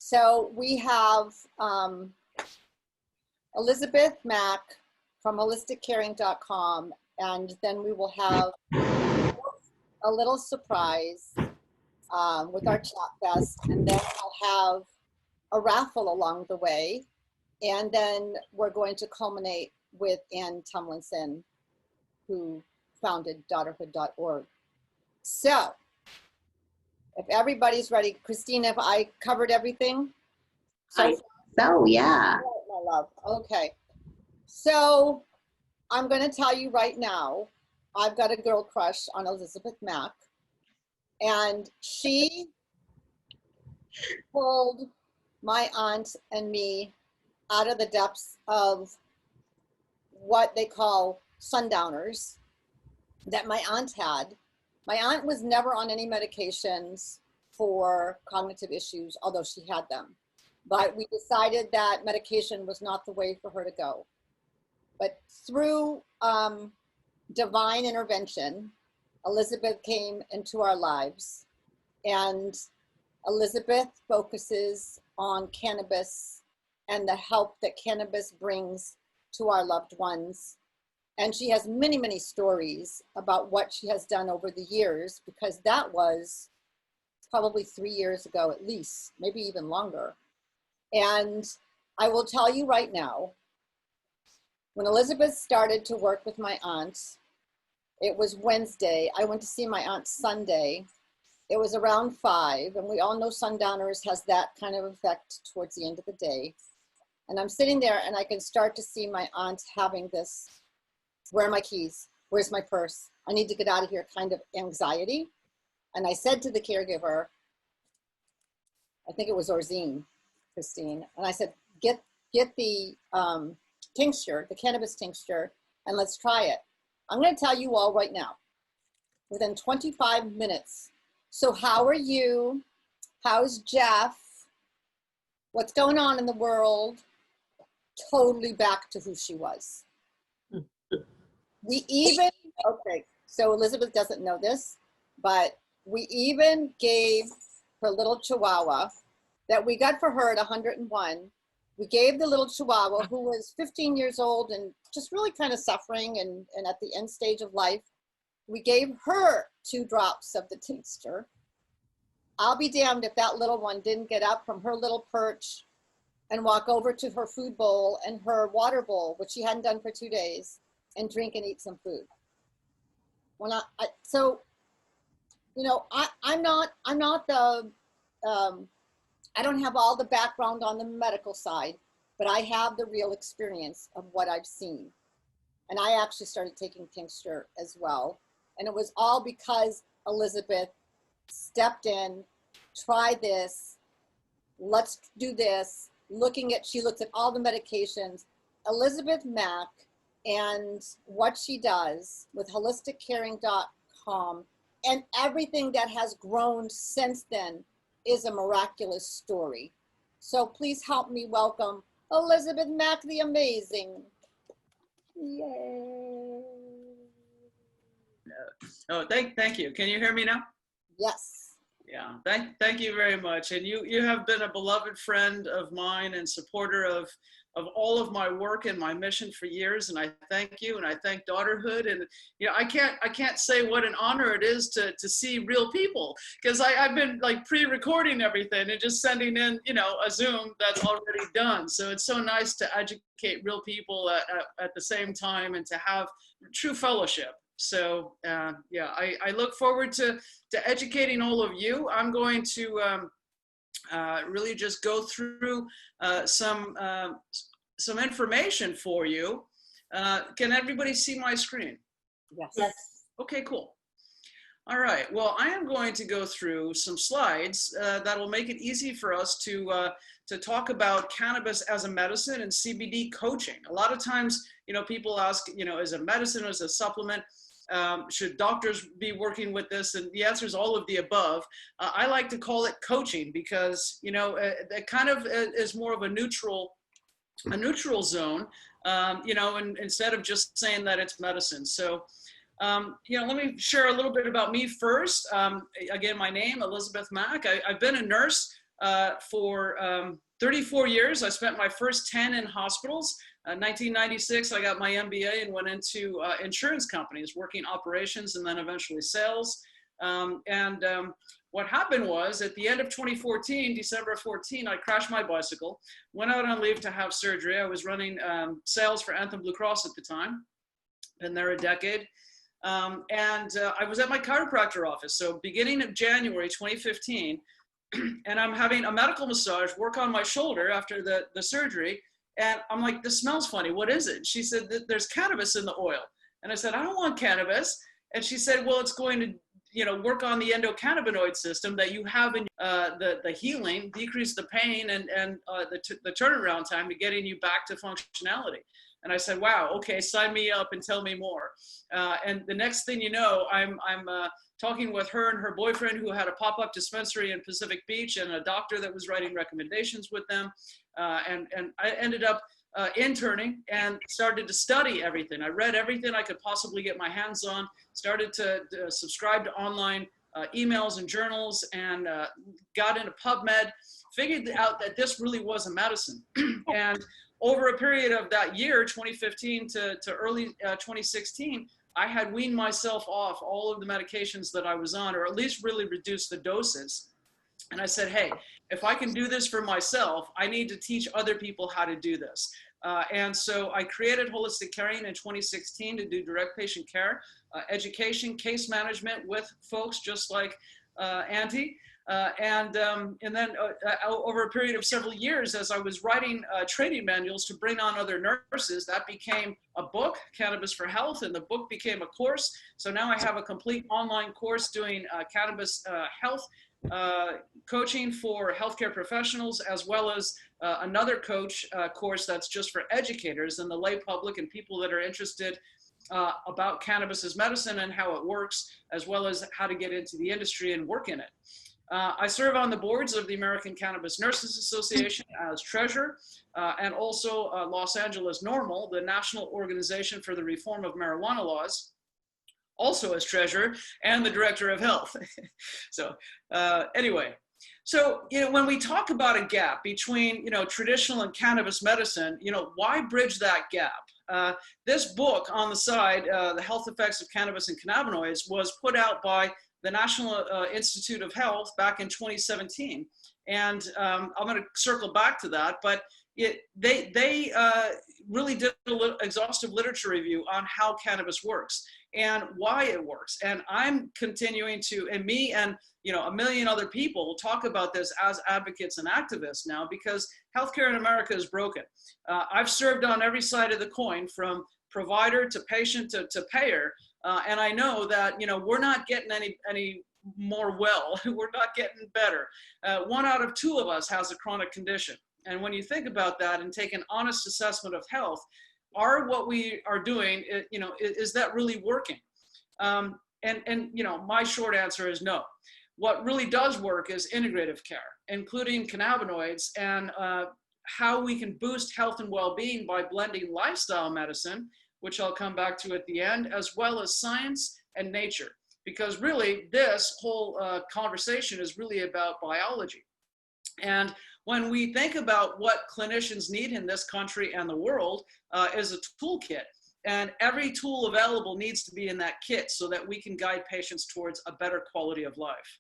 So we have Elisabeth Mack from holisticcaring.com, and then we will have a little surprise with our chat fest, and then I'll have a raffle along the way, and then we're going to culminate with Ann Tumlinson, who founded Daughterhood.org. So, if everybody's ready, Christina, have I covered everything? So yeah. My love. Okay. So, I'm going to tell you right now, I've got a girl crush on Elisabeth Mack, and she pulled my aunt and me out of the depths of what they call sundowners that my aunt had. My aunt was never on any medications for cognitive issues, although she had them. But we decided that medication was not the way for her to go. But through divine intervention, Elisabeth came into our lives, and Elisabeth focuses on cannabis and the help that cannabis brings to our loved ones. And she has many, many stories about what she has done over the years, because that was probably 3 years ago at least, maybe even longer. And I will tell you right now, when Elisabeth started to work with my aunt, it was Wednesday. I went to see my aunt Sunday. It was around 5, and we all know sundowners has that kind of effect towards the end of the day. And I'm sitting there and I can start to see my aunt having this, where are my keys? Where's my purse? I need to get out of here kind of anxiety. And I said to the caregiver, I think it was Orzine, Christine, and I said, get the tincture, the cannabis tincture, and let's try it. I'm going to tell you all right now, within 25 minutes. So how are you? How's Jeff? What's going on in the world? Totally back to who she was. We even, okay, so Elisabeth doesn't know this, but we even gave her little chihuahua that we got for her at 101. We gave the little chihuahua, who was 15 years old and just really kind of suffering and at the end stage of life, we gave her 2 drops of the tincture. I'll be damned if that little one didn't get up from her little perch and walk over to her food bowl and her water bowl, which she hadn't done for 2 days, and drink and eat some food. When so, you know, I'm not the, I don't have all the background on the medical side, but I have the real experience of what I've seen. And I actually started taking tincture as well. And it was all because Elisabeth stepped in, try this, let's do this, she looked at all the medications. Elisabeth Mack and what she does with holisticcaring.com and everything that has grown since then is a miraculous story. So please help me welcome Elisabeth Mack, the amazing. Yay. Oh, thank you. Can you hear me now? Yes. Yeah, thank you very much. And you have been a beloved friend of mine and supporter of all of my work and my mission for years. And I thank you, and I thank Daughterhood. And you know, I can't say what an honor it is to see real people, because I've been like pre-recording everything and just sending in, you know, a Zoom that's already done. So it's so nice to educate real people at the same time and to have true fellowship. So yeah, I look forward to educating all of you. I'm going to really just go through some information for you. Can everybody see my screen? Yes. Yes. Okay, cool. All right, well, I am going to go through some slides that will make it easy for us to talk about cannabis as a medicine and CBD coaching. A lot of times, you know, people ask, you know, is it medicine or is it a supplement? Should doctors be working with this? And the answer is all of the above. I like to call it coaching because, you know, it kind of is more of a neutral zone, you know, and instead of just saying that it's medicine. So, you know, let me share a little bit about me first. Again, my name, Elisabeth Mack. I've been a nurse for 34 years. I spent my first 10 in hospitals. 1996, I got my MBA and went into insurance companies, working operations and then eventually sales. What happened was at the end of 2014, December of 14, I crashed my bicycle, went out on leave to have surgery. I was running sales for Anthem Blue Cross at the time, been there a decade. I was at my chiropractor office. So beginning of January 2015, and I'm having a medical massage work on my shoulder after the surgery. And I'm like, this smells funny. What is it? She said, there's cannabis in the oil. And I said, I don't want cannabis. And she said, well, it's going to, work on the endocannabinoid system that you have in the healing, decrease the pain and the turnaround time to getting you back to functionality. And I said, wow, okay, sign me up and tell me more. And the next thing you know, I'm talking with her and her boyfriend who had a pop-up dispensary in Pacific Beach and a doctor that was writing recommendations with them. And I ended up interning and started to study everything. I read everything I could possibly get my hands on, started to subscribe to online emails and journals, and got into PubMed, figured out that this really was a medicine. And over a period of that year, 2015 to early 2016, I had weaned myself off all of the medications that I was on, or at least really reduced the doses. And I said, hey, if I can do this for myself, I need to teach other people how to do this. And so I created Holistic Caring in 2016 to do direct patient care, education, case management with folks just like Auntie. And then over a period of several years, as I was writing training manuals to bring on other nurses, that became a book, Cannabis for Health, and the book became a course. So now I have a complete online course doing cannabis health coaching for healthcare professionals, as well as another course that's just for educators and the lay public and people that are interested about cannabis as medicine and how it works, as well as how to get into the industry and work in it. I serve on the boards of the American Cannabis Nurses Association as treasurer, and also Los Angeles NORML, the National Organization for the Reform of Marijuana Laws, also as treasurer, and the director of health. So anyway, so when we talk about a gap between traditional and cannabis medicine, why bridge that gap? This book on the side, The Health Effects of Cannabis and Cannabinoids, was put out by the National Institute of Health back in 2017. And I'm going to circle back to that, but they really did an exhaustive literature review on how cannabis works and why it works. And I'm continuing to, and me and a million other people talk about this as advocates and activists now, because healthcare in America is broken. I've served on every side of the coin, from provider to patient to payer. And I know that, we're not getting any more well, we're not getting better. 1 out of 2 of us has a chronic condition. And when you think about that and take an honest assessment of health, what we are doing, is that really working? And my short answer is no. What really does work is integrative care, including cannabinoids, and how we can boost health and well-being by blending lifestyle medicine, which I'll come back to at the end, as well as science and nature. Because really, this whole conversation is really about biology. And when we think about what clinicians need in this country and the world, is a toolkit. And every tool available needs to be in that kit so that we can guide patients towards a better quality of life.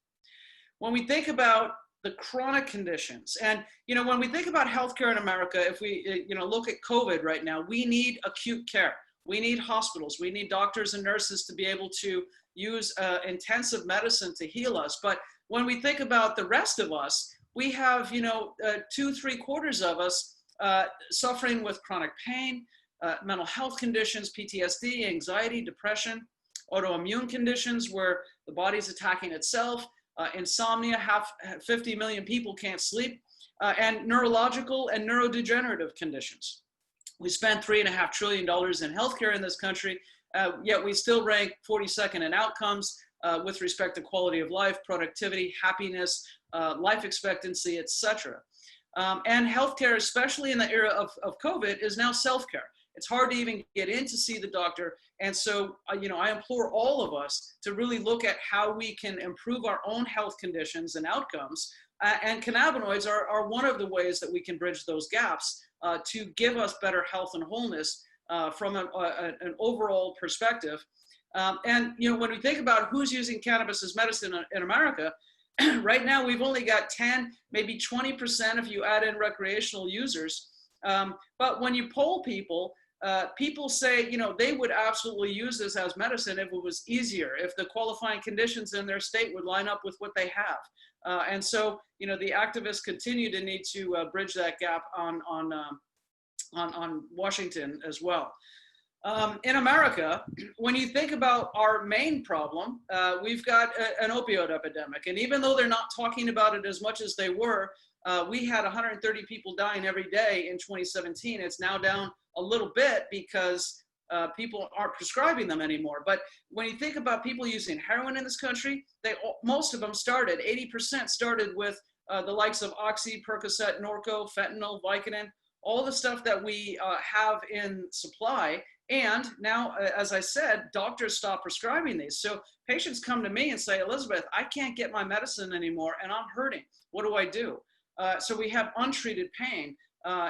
When we think about the chronic conditions, and when we think about healthcare in America, if we look at COVID right now, we need acute care. We need hospitals. We need doctors and nurses to be able to use intensive medicine to heal us. But when we think about the rest of us, we have 2-3/4 of us suffering with chronic pain, mental health conditions, PTSD, anxiety, depression, autoimmune conditions where the body's attacking itself, insomnia, 50 million people can't sleep, and neurological and neurodegenerative conditions. We spend $3.5 trillion in healthcare in this country, yet we still rank 42nd in outcomes with respect to quality of life, productivity, happiness, life expectancy, etc. And healthcare, especially in the era of COVID, is now self-care. It's hard to even get in to see the doctor. And so, I implore all of us to really look at how we can improve our own health conditions and outcomes. And cannabinoids are one of the ways that we can bridge those gaps to give us better health and wholeness from an overall perspective. And when we think about who's using cannabis as medicine in America, right now we've only got 10, maybe 20% if you add in recreational users. But when you poll people, people say, they would absolutely use this as medicine if it was easier, if the qualifying conditions in their state would line up with what they have. And so, the activists continue to need to bridge that gap on Washington as well. In America, when you think about our main problem, we've got an opioid epidemic. And even though they're not talking about it as much as they were, we had 130 people dying every day in 2017. It's now down a little bit because people aren't prescribing them anymore. But when you think about people using heroin in this country, most of them started, 80% started with the likes of Oxy, Percocet, Norco, fentanyl, Vicodin, all the stuff that we have in supply. And now, as I said, doctors stop prescribing these. So patients come to me and say, Elisabeth, I can't get my medicine anymore and I'm hurting. What do I do? So we have untreated pain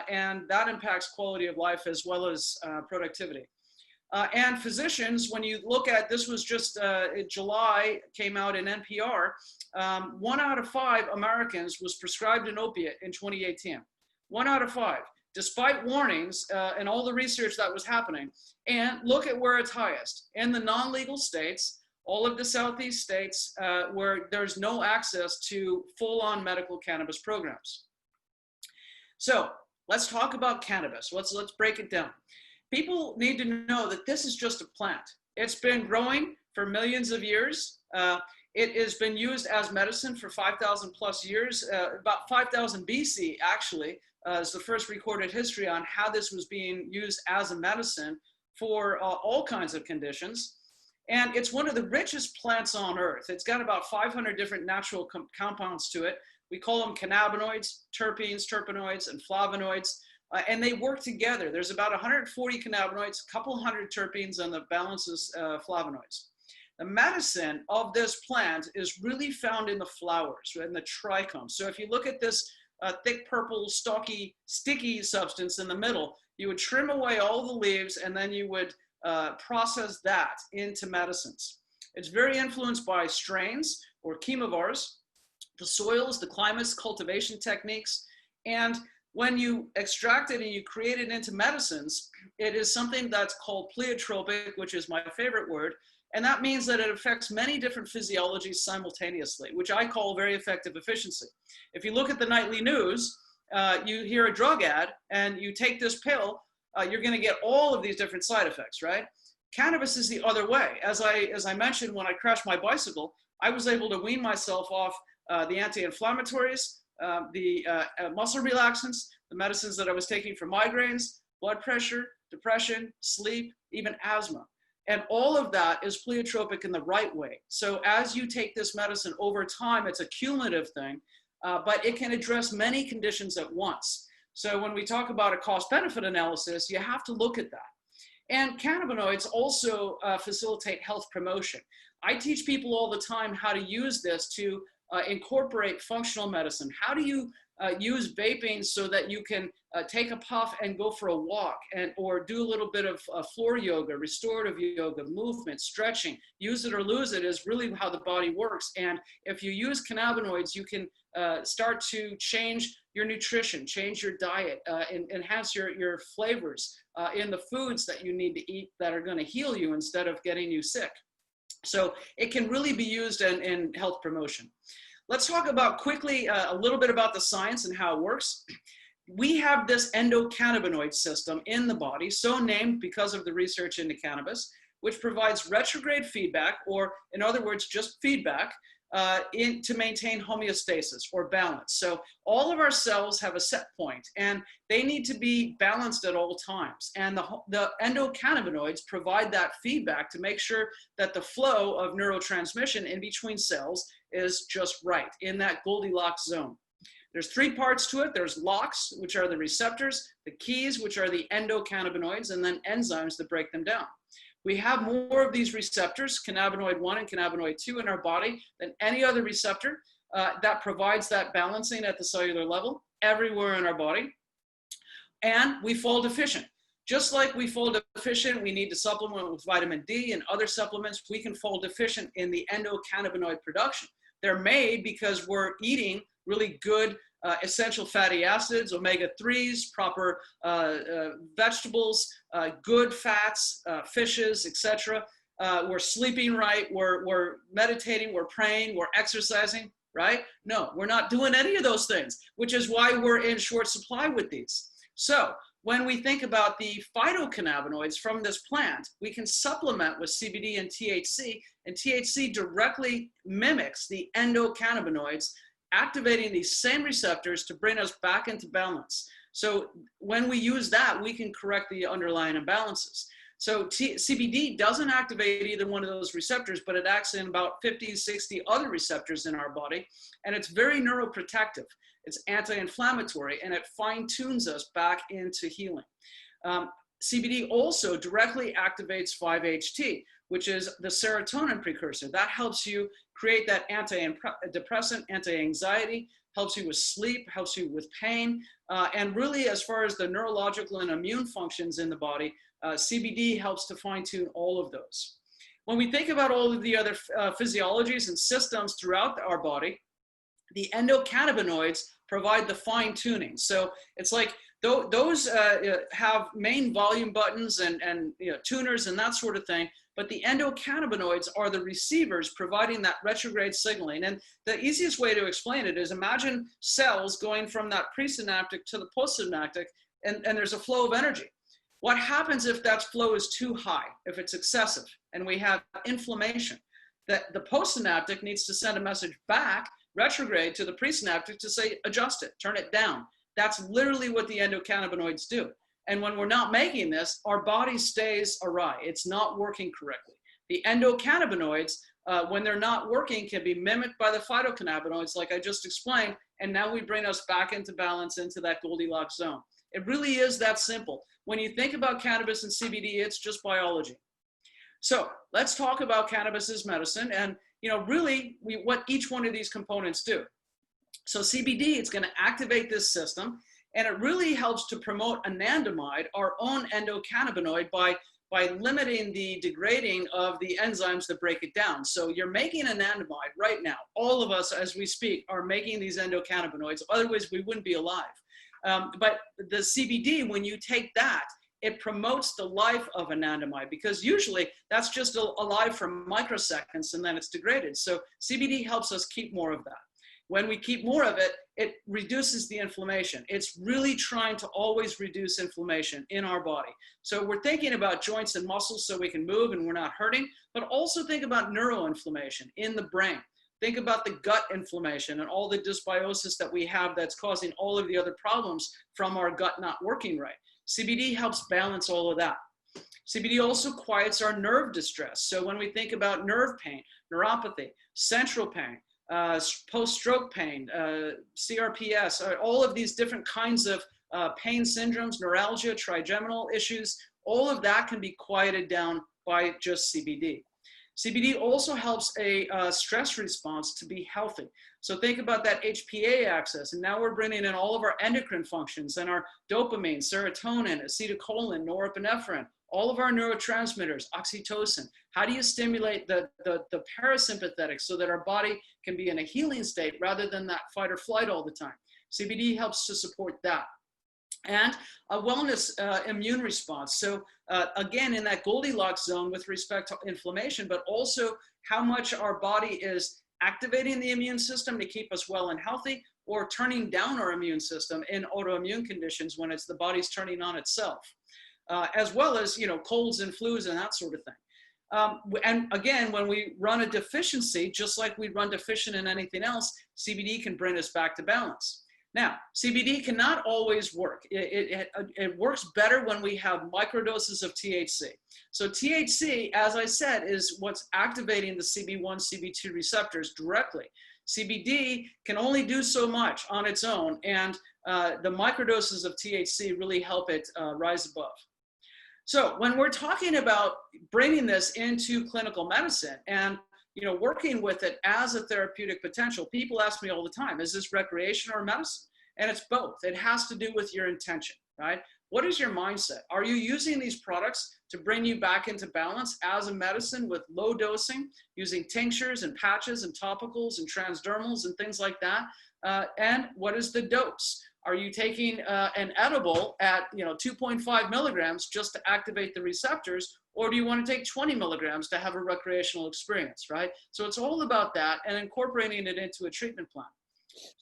and that impacts quality of life as well as productivity. And physicians, when you look at, this was just in July, came out in NPR, 1 out of 5 Americans was prescribed an opiate in 2018. 1 out of 5. Despite warnings and all the research that was happening. And look at where it's highest. In the non-legal states, all of the Southeast states where there's no access to full-on medical cannabis programs. So let's talk about cannabis. Let's break it down. People need to know that this is just a plant. It's been growing for millions of years. It has been used as medicine for 5,000 plus years, about 5,000 BC actually, is the first recorded history on how this was being used as a medicine for all kinds of conditions. And it's one of the richest plants on earth. It's got about 500 different natural compounds to it. We call them cannabinoids, terpenes, terpenoids, and flavonoids. And they work together. There's about 140 cannabinoids, a couple hundred terpenes, and the balance is flavonoids. The medicine of this plant is really found in the flowers, in the trichomes. So if you look at this thick purple, stalky, sticky substance in the middle, you would trim away all the leaves and then you would process that into medicines. It's very influenced by strains or chemovars, the soils, the climates, cultivation techniques, and when you extract it and you create it into medicines, it is something that's called pleiotropic, which is my favorite word. And that means that it affects many different physiologies simultaneously, which I call very effective efficiency. If you look at the nightly news, you hear a drug ad and you take this pill, you're gonna get all of these different side effects, right? Cannabis is the other way. As I mentioned, when I crashed my bicycle, I was able to wean myself off the anti-inflammatories, the muscle relaxants, the medicines that I was taking for migraines, blood pressure, depression, sleep, even asthma. And all of that is pleiotropic in the right way. So as you take this medicine over time, it's a cumulative thing, but it can address many conditions at once. So when we talk about a cost-benefit analysis, you have to look at that. And cannabinoids also facilitate health promotion. I teach people all the time how to use this to incorporate functional medicine. How do you use vaping so that you can take a puff and go for a walk, or do a little bit of floor yoga, restorative yoga, movement, stretching. Use it or lose it is really how the body works. And if you use cannabinoids, you can start to change your nutrition, change your diet, enhance your flavors in the foods that you need to eat that are going to heal you instead of getting you sick. So it can really be used in health promotion. Let's talk about quickly a little bit about the science and how it works. We have this endocannabinoid system in the body, so named because of the research into cannabis, which provides retrograde feedback, or in other words, just feedback, to maintain homeostasis or balance. So all of our cells have a set point and they need to be balanced at all times. And the endocannabinoids provide that feedback to make sure that the flow of neurotransmission in between cells is just right, in that Goldilocks zone. There's three parts to it. There's locks, which are the receptors, the keys, which are the endocannabinoids, and then enzymes that break them down. We have more of these receptors, cannabinoid 1 and cannabinoid 2 in our body than any other receptor that provides that balancing at the cellular level everywhere in our body. And we fall deficient. Just like we fall deficient, we need to supplement with vitamin D and other supplements, we can fall deficient in the endocannabinoid production. They're made because we're eating really good essential fatty acids, omega-3s, proper vegetables, good fats, fishes, etc. We're sleeping right, we're meditating, we're praying, we're exercising, right? No, we're not doing any of those things, which is why we're in short supply with these. So when we think about the phytocannabinoids from this plant, we can supplement with CBD and THC directly mimics the endocannabinoids, activating these same receptors to bring us back into balance. So when we use that, we can correct the underlying imbalances. So CBD doesn't activate either one of those receptors, but it acts in about 50, 60 other receptors in our body, and it's very neuroprotective. It's anti-inflammatory, and it fine-tunes us back into healing. CBD also directly activates 5-HT, which is the serotonin precursor. That helps you create that antidepressant, anti-anxiety, helps you with sleep, helps you with pain, and really as far as the neurological and immune functions in the body, CBD helps to fine-tune all of those. When we think about all of the other physiologies and systems throughout our body, the endocannabinoids provide the fine-tuning. So it's like those have main volume buttons and tuners and that sort of thing, but the endocannabinoids are the receivers providing that retrograde signaling. And the easiest way to explain it is imagine cells going from that presynaptic to the postsynaptic, and there's a flow of energy. What happens if that flow is too high, if it's excessive, and we have inflammation? That the postsynaptic needs to send a message back, retrograde, to the presynaptic to say, adjust it, turn it down. That's literally what the endocannabinoids do. And when we're not making this, our body stays awry. It's not working correctly. The endocannabinoids, when they're not working, can be mimicked by the phytocannabinoids, like I just explained, and now we bring us back into balance, into that Goldilocks zone. It really is that simple. When you think about cannabis and CBD, it's just biology. So let's talk about cannabis as medicine and really what each one of these components do. So CBD, it's going to activate this system, and it really helps to promote anandamide, our own endocannabinoid, by limiting the degrading of the enzymes that break it down. So you're making anandamide right now. All of us, as we speak, are making these endocannabinoids. Otherwise, we wouldn't be alive. But the CBD, when you take that, it promotes the life of anandamide, because usually that's just alive for microseconds and then it's degraded. So CBD helps us keep more of that. When we keep more of it, it reduces the inflammation. It's really trying to always reduce inflammation in our body. So we're thinking about joints and muscles so we can move and we're not hurting, but also think about neuroinflammation in the brain. Think about the gut inflammation and all the dysbiosis that we have that's causing all of the other problems from our gut not working right. CBD helps balance all of that. CBD also quiets our nerve distress. So when we think about nerve pain, neuropathy, central pain, post-stroke pain, CRPS, all of these different kinds of pain syndromes, neuralgia, trigeminal issues, all of that can be quieted down by just CBD. CBD also helps a stress response to be healthy. So think about that HPA axis, and now we're bringing in all of our endocrine functions and our dopamine, serotonin, acetylcholine, norepinephrine, all of our neurotransmitters, oxytocin. How do you stimulate the parasympathetic so that our body can be in a healing state rather than that fight or flight all the time? CBD helps to support that. And a wellness immune response. So again, in that Goldilocks zone with respect to inflammation, but also how much our body is activating the immune system to keep us well and healthy, or turning down our immune system in autoimmune conditions when it's the body's turning on itself, as well as colds and flus and that sort of thing. And again, when we run a deficiency, just like we run deficient in anything else, CBD can bring us back to balance. Now, CBD cannot always work. It works better when we have microdoses of THC. So THC, as I said, is what's activating the CB1, CB2 receptors directly. CBD can only do so much on its own, and the microdoses of THC really help it rise above. So when we're talking about bringing this into clinical medicine and working with it as a therapeutic potential, people ask me all the time, is this recreation or medicine? And it's both. It has to do with your intention, right? What is your mindset? Are you using these products to bring you back into balance as a medicine with low dosing, using tinctures and patches and topicals and transdermals and things like that? And what is the dose? Are you taking an edible at 2.5 milligrams just to activate the receptors, or do you want to take 20 milligrams to have a recreational experience, right? So it's all about that and incorporating it into a treatment plan.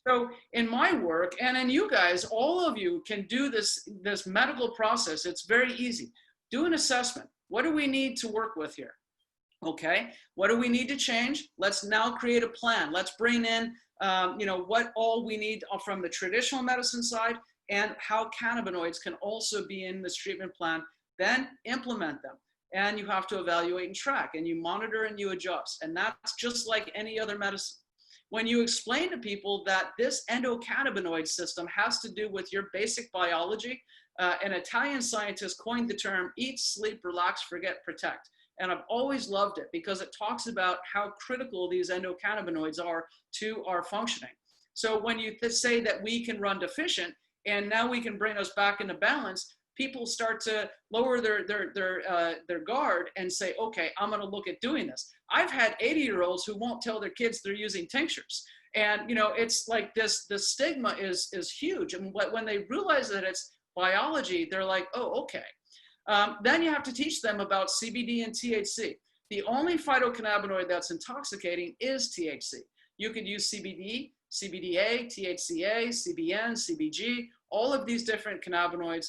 So in my work, and in you guys, all of you can do this medical process. It's very easy. Do an assessment. What do we need to work with here? Okay, what do we need to change? Let's now create a plan. Let's bring in what all we need from the traditional medicine side and how cannabinoids can also be in this treatment plan. Then implement them. And you have to evaluate and track, and you monitor and you adjust. And that's just like any other medicine. When you explain to people that this endocannabinoid system has to do with your basic biology, an Italian scientist coined the term eat, sleep, relax, forget, protect. And I've always loved it because it talks about how critical these endocannabinoids are to our functioning. So when you say that we can run deficient and now we can bring us back into balance, people start to lower their guard and say, okay, I'm going to look at doing this. I've had 80-year-olds who won't tell their kids they're using tinctures. And, it's like this, the stigma is huge. And when they realize that it's biology, they're like, oh, okay. Then you have to teach them about CBD and THC. The only phytocannabinoid that's intoxicating is THC. You could use CBD, CBDA, THCA, CBN, CBG, all of these different cannabinoids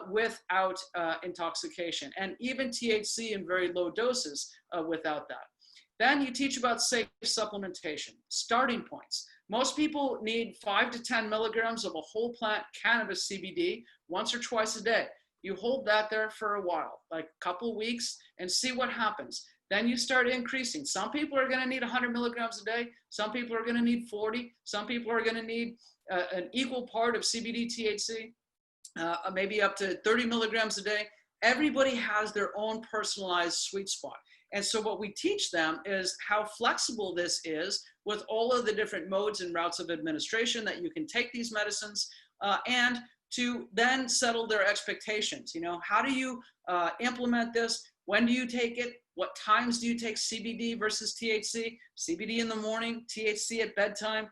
without intoxication, and even THC in very low doses without that. Then you teach about safe supplementation, starting points. Most people need 5 to 10 milligrams of a whole plant cannabis CBD once or twice a day. You hold that there for a while, like a couple weeks, and see what happens. Then you start increasing. Some people are going to need 100 milligrams a day. Some people are going to need 40. Some people are going to need an equal part of CBD, THC, maybe up to 30 milligrams a day. Everybody has their own personalized sweet spot. And so what we teach them is how flexible this is with all of the different modes and routes of administration that you can take these medicines, and to then settle their expectations. How do you implement this? When do you take it? What times do you take CBD versus THC? CBD in the morning, THC at bedtime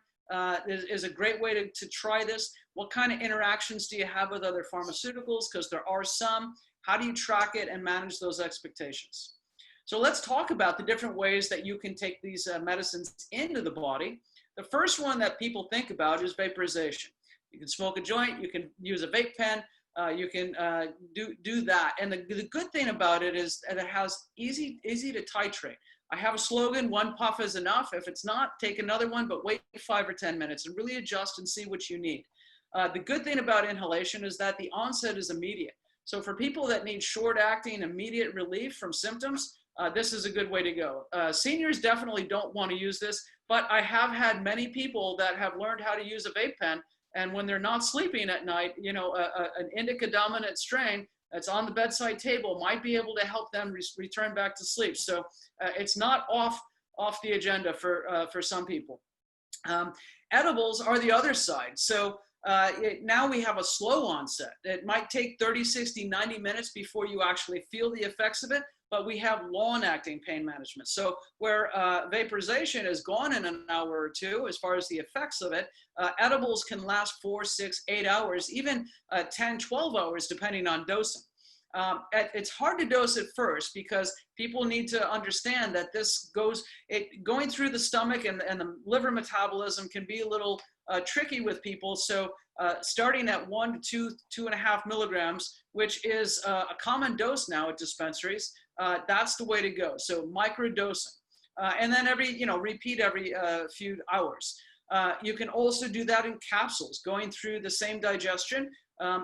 is a great way to try this. What kind of interactions do you have with other pharmaceuticals? Because there are some. How do you track it and manage those expectations? So let's talk about the different ways that you can take these medicines into the body. The first one that people think about is vaporization. You can smoke a joint, you can use a vape pen, you can do that. And the good thing about it is that it has easy to titrate. I have a slogan, one puff is enough. If it's not, take another one, but wait 5 or 10 minutes and really adjust and see what you need. The good thing about inhalation is that the onset is immediate. So for people that need short-acting, immediate relief from symptoms, this is a good way to go. Seniors definitely don't want to use this, but I have had many people that have learned how to use a vape pen, and when they're not sleeping at night, an indica dominant strain that's on the bedside table might be able to help them return back to sleep. So it's not off the agenda for some people. Edibles are the other side. So now we have a slow onset. It might take 30, 60, 90 minutes before you actually feel the effects of it, but we have long-acting pain management. So where vaporization is gone in an hour or two, as far as the effects of it, edibles can last 4, 6, 8 hours, even 10, 12 hours, depending on dosing. It's hard to dose at first because people need to understand that this going through the stomach and the liver metabolism can be a little tricky with people. So starting at 1 to 2.5 milligrams, which is a common dose now at dispensaries, that's the way to go. So micro dosing, and then repeat every few hours. You can also do that in capsules, going through the same digestion.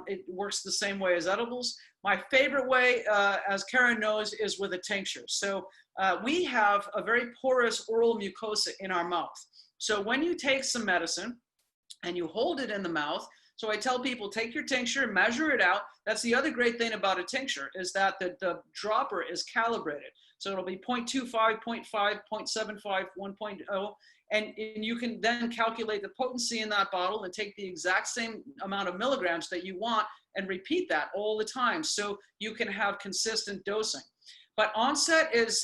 It works the same way as edibles. My favorite way, as Karen knows, is with a tincture. So we have a very porous oral mucosa in our mouth. So when you take some medicine and you hold it in the mouth, so I tell people, take your tincture, measure it out. That's the other great thing about a tincture, is that the dropper is calibrated. So it'll be 0.25, 0.5, 0.75, 1.0. And you can then calculate the potency in that bottle and take the exact same amount of milligrams that you want and repeat that all the time, so you can have consistent dosing. But onset is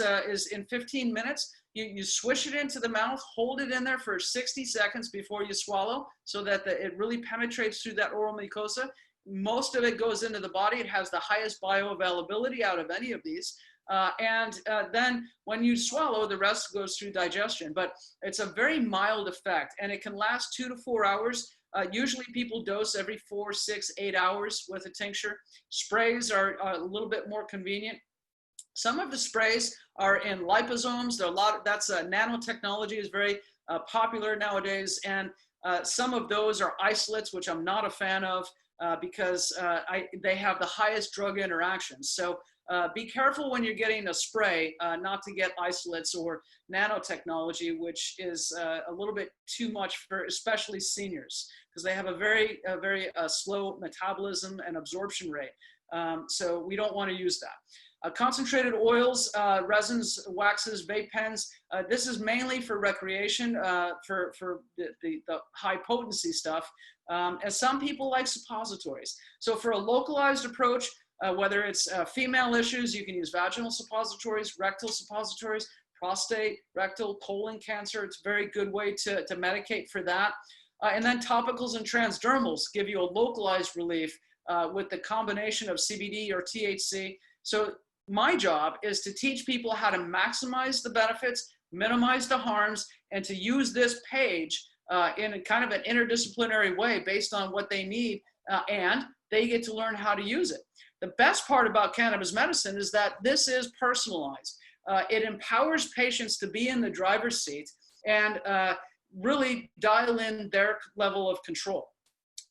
in 15 minutes. You swish it into the mouth, hold it in there for 60 seconds before you swallow, so that it really penetrates through that oral mucosa. Most of it goes into the body. It has the highest bioavailability out of any of these. Then when you swallow, the rest goes through digestion. But it's a very mild effect, and it can last 2 to 4 hours. Usually people dose every 4, 6, 8 hours with a tincture. Sprays are a little bit more convenient. Some of the sprays are in liposomes. There are a lot. That's nanotechnology is very popular nowadays, and some of those are isolates, which I'm not a fan of because they have the highest drug interactions. So be careful when you're getting a spray, not to get isolates or nanotechnology, which is a little bit too much for especially seniors, because they have a very slow metabolism and absorption rate. So we don't want to use that. Concentrated oils, resins, waxes, vape pens. This is mainly for recreation, for the high potency stuff. And some people like suppositories. So for a localized approach, whether it's female issues, you can use vaginal suppositories, rectal suppositories, prostate, rectal, colon cancer. It's a very good way to medicate for that. And then topicals and transdermals give you a localized relief with the combination of CBD or THC. So my job is to teach people how to maximize the benefits, minimize the harms, and to use this page in a kind of an interdisciplinary way based on what they need, and they get to learn how to use it. The best part about cannabis medicine is that this is personalized. It empowers patients to be in the driver's seat and really dial in their level of control.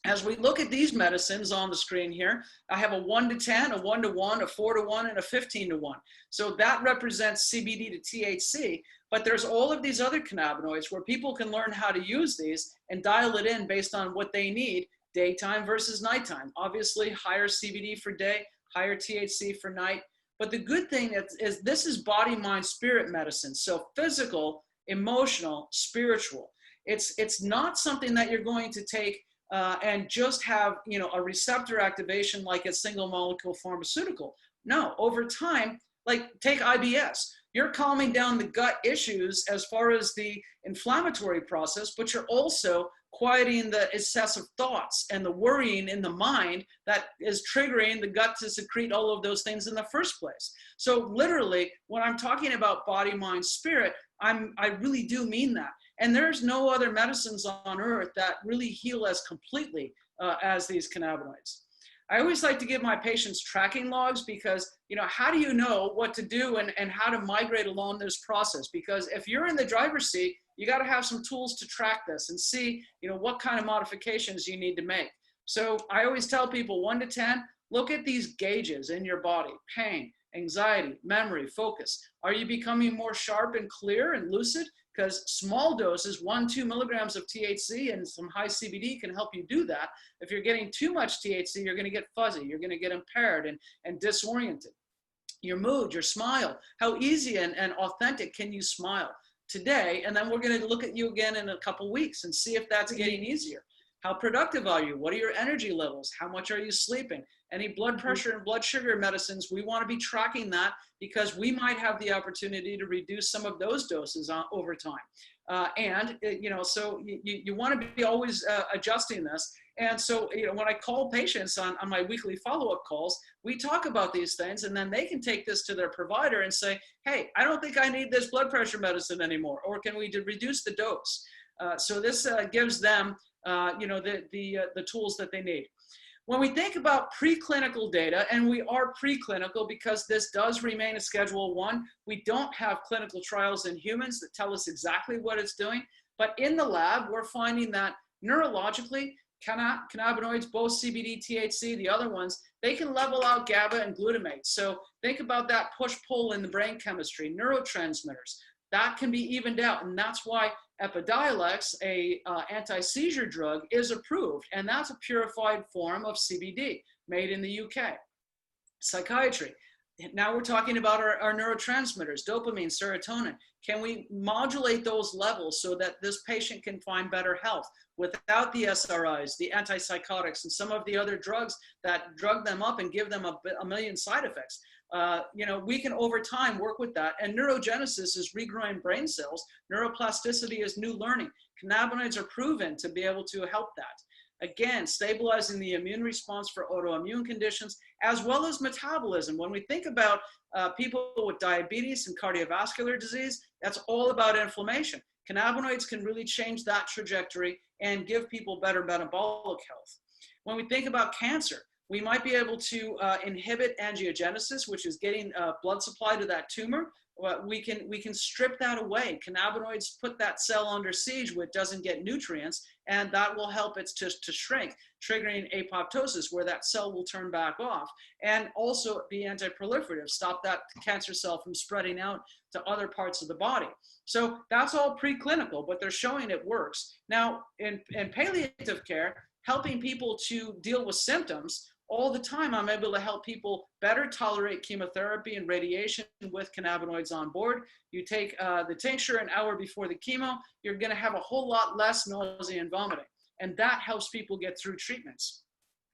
As we look at these medicines on the screen here, I have a 1 to 10, a 1 to 1, a 4 to 1, and a 15 to 1. So that represents CBD to THC, but there's all of these other cannabinoids where people can learn how to use these and dial it in based on what they need, daytime versus nighttime. Obviously, higher CBD for day, higher THC for night. But the good thing is this is body, mind, spirit medicine. So physical, emotional, spiritual. It's not something that you're going to take and just have, a receptor activation like a single molecule pharmaceutical. No, over time, like take IBS. You're calming down the gut issues as far as the inflammatory process, but you're also quieting the excessive thoughts and the worrying in the mind that is triggering the gut to secrete all of those things in the first place. So literally, when I'm talking about body, mind, spirit, I really do mean that. And there's no other medicines on earth that really heal as completely as these cannabinoids. I always like to give my patients tracking logs because, how do you know what to do and how to migrate along this process? Because if you're in the driver's seat, you got to have some tools to track this and see, what kind of modifications you need to make. So I always tell people 1 to 10, look at these gauges in your body: pain, anxiety, memory, focus. Are you becoming more sharp and clear and lucid? Because small doses, 1-2 milligrams of THC and some high CBD can help you do that. If you're getting too much THC, you're going to get fuzzy, you're going to get impaired and disoriented. Your mood, your smile, how easy and authentic can you smile today? And then we're going to look at you again in a couple weeks and see if that's getting easier. How productive are you? What are your energy levels? How much are you sleeping? Any blood pressure and blood sugar medicines, we want to be tracking that because we might have the opportunity to reduce some of those doses over time. So you want to be always adjusting this. And so, when I call patients on my weekly follow-up calls, we talk about these things, and then they can take this to their provider and say, hey, I don't think I need this blood pressure medicine anymore, or can we reduce the dose? So this gives them the tools that they need. When we think about preclinical data, and we are preclinical because this does remain a Schedule 1, we don't have clinical trials in humans that tell us exactly what it's doing. But in the lab, we're finding that neurologically, cannabinoids, both CBD, THC, the other ones, they can level out GABA and glutamate. So think about that push-pull in the brain chemistry, neurotransmitters. That can be evened out, and that's why Epidiolex, a anti-seizure drug, is approved, and that's a purified form of CBD made in the UK. Psychiatry. Now we're talking about our neurotransmitters, dopamine, serotonin. Can we modulate those levels so that this patient can find better health without the SRIs, the antipsychotics, and some of the other drugs that drug them up and give them a million side effects? We can over time work with that. And neurogenesis is regrowing brain cells. Neuroplasticity is new learning. Cannabinoids are proven to be able to help that. Again, stabilizing the immune response for autoimmune conditions, as well as metabolism. When we think about people with diabetes and cardiovascular disease, that's all about inflammation. Cannabinoids can really change that trajectory and give people better metabolic health. When we think about cancer, we might be able to inhibit angiogenesis, which is getting blood supply to that tumor. We can strip that away. Cannabinoids put that cell under siege where it doesn't get nutrients, and that will help it to shrink, triggering apoptosis, where that cell will turn back off, and also be anti-proliferative, stop that cancer cell from spreading out to other parts of the body. So that's all preclinical, but they're showing it works. Now, in palliative care, helping people to deal with symptoms, all the time I'm able to help people better tolerate chemotherapy and radiation with cannabinoids on board. You take the tincture an hour before the chemo, you're going to have a whole lot less nausea and vomiting. And that helps people get through treatments.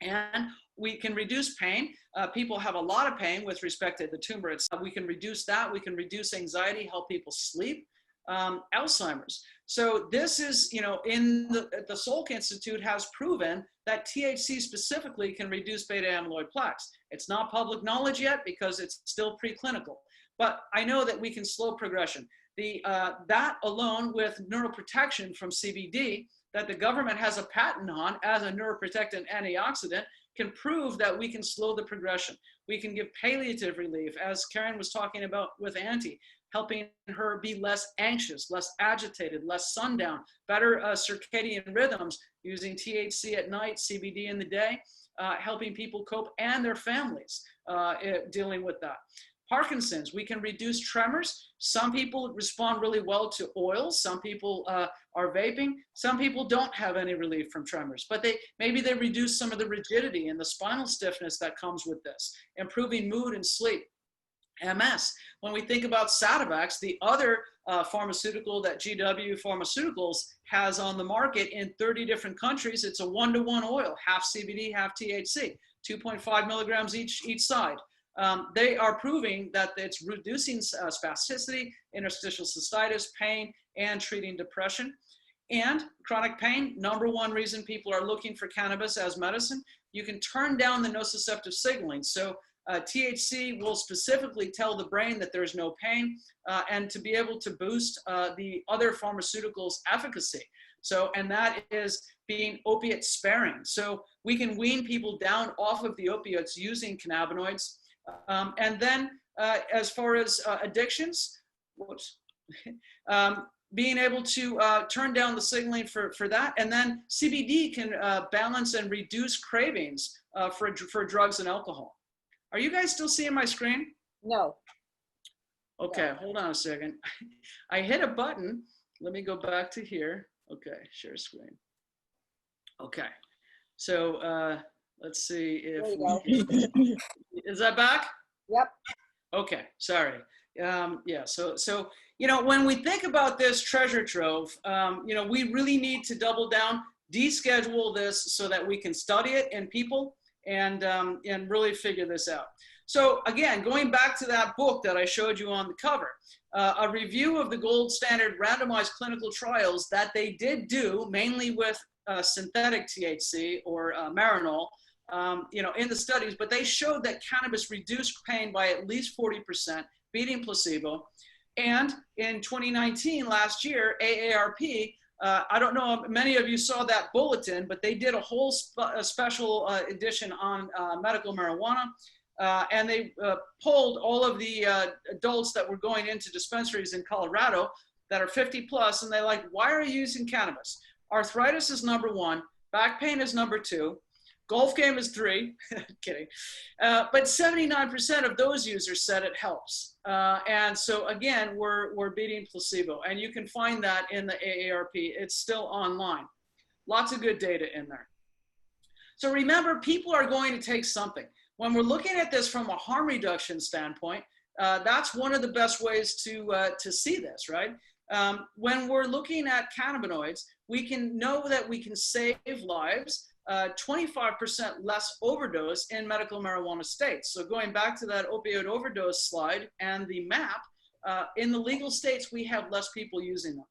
And we can reduce pain. People have a lot of pain with respect to the tumor itself. We can reduce that. We can reduce anxiety, help people sleep. Alzheimer's. So this is, in the Salk Institute has proven that THC specifically can reduce beta amyloid plaques. It's not public knowledge yet because it's still preclinical, but I know that we can slow progression. That alone with neuroprotection from CBD that the government has a patent on as a neuroprotectant antioxidant can prove that we can slow the progression. We can give palliative relief, as Karen was talking about with Auntie, helping her be less anxious, less agitated, less sundown, better circadian rhythms, using THC at night, CBD in the day, helping people cope and their families dealing with that. Parkinson's, we can reduce tremors. Some people respond really well to oils. Some people are vaping. Some people don't have any relief from tremors, but maybe they reduce some of the rigidity and the spinal stiffness that comes with this, improving mood and sleep. MS, when we think about Sativex, the other pharmaceutical that GW Pharmaceuticals has on the market in 30 different countries, it's a 1-to-1 oil, half CBD, half THC, 2.5 milligrams each side. They are proving that it's reducing spasticity, interstitial cystitis, pain, and treating depression. And chronic pain, #1 reason people are looking for cannabis as medicine. You can turn down the nociceptive signaling. So THC will specifically tell the brain that there's no pain and to be able to boost the other pharmaceuticals' efficacy. So, and that is being opiate sparing. So we can wean people down off of the opiates using cannabinoids. And then as far as addictions, being able to turn down the signaling for that. And then CBD can balance and reduce cravings for drugs and alcohol. Are you guys still seeing my screen? No. Okay, hold on a second. I hit a button. Let me go back to here. Okay, share screen. Okay, so let's see if is that back? Yep. Okay, sorry. Yeah, so when we think about this treasure trove, we really need to double down, deschedule this so that we can study it in people and really figure this out. So again, going back to that book that I showed you on the cover, a review of the gold standard randomized clinical trials that they did do mainly with synthetic THC or Marinol, in the studies, but they showed that cannabis reduced pain by at least 40%, beating placebo. And in 2019, last year, AARP, I don't know if many of you saw that bulletin, but they did a whole special edition on medical marijuana. And they polled all of the adults that were going into dispensaries in Colorado that are 50 plus, and they're like, why are you using cannabis? Arthritis is #1, Back pain is number 2. Golf game is 3. Kidding. But 79% of those users said it helps. And so again, we're beating placebo. And you can find that in the AARP. It's still online. Lots of good data in there. So remember, people are going to take something. When we're looking at this from a harm reduction standpoint, that's one of the best ways to see this, right? When we're looking at cannabinoids, we can know that we can save lives, 25% less overdose in medical marijuana states. So going back to that opioid overdose slide and the map, in the legal states, we have less people using them.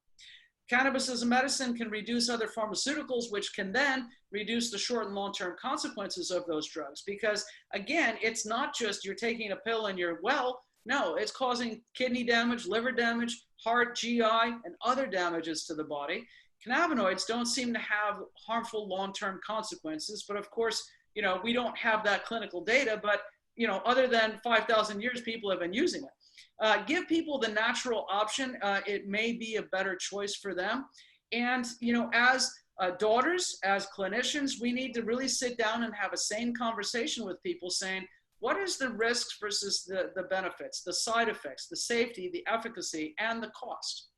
Cannabis as a medicine can reduce other pharmaceuticals, which can then reduce the short and long-term consequences of those drugs. Because again, it's not just you're taking a pill and you're well. No, it's causing kidney damage, liver damage, heart, GI, and other damages to the body. Cannabinoids don't seem to have harmful long-term consequences, but of course, you know, we don't have that clinical data, but, you know, other than 5,000 years, people have been using it. Give people the natural option. It may be a better choice for them. And, you know, as daughters, as clinicians, we need to really sit down and have a sane conversation with people saying, what is the risks versus the benefits, the side effects, the safety, the efficacy, and the cost?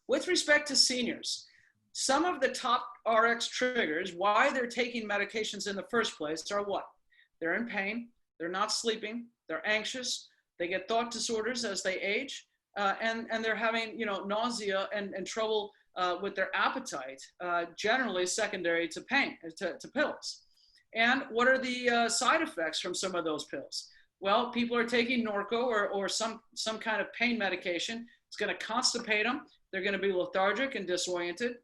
With respect to seniors, some of the top RX triggers, why they're taking medications in the first place are what? They're in pain, they're not sleeping, they're anxious, they get thought disorders as they age, and they're having, you know, nausea and trouble with their appetite, generally secondary to pain, to pills. And what are the side effects from some of those pills? Well, people are taking Norco or some kind of pain medication. It's going to constipate them. They're going to be lethargic and disoriented.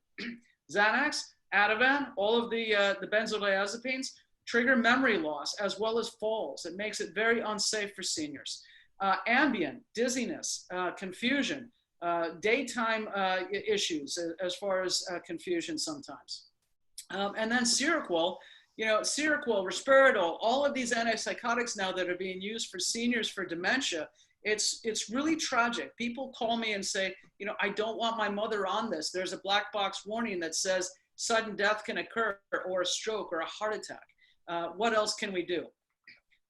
Xanax, Ativan, all of the benzodiazepines trigger memory loss as well as falls. It makes it very unsafe for seniors. Ambien, dizziness, confusion, daytime issues as far as confusion sometimes. And then Seroquel, you know, Seroquel, Risperidone, all of these antipsychotics now that are being used for seniors for dementia, it's really tragic. People call me and say, you know, I don't want my mother on this. There's a black box warning that says sudden death can occur or a stroke or a heart attack. What else can we do?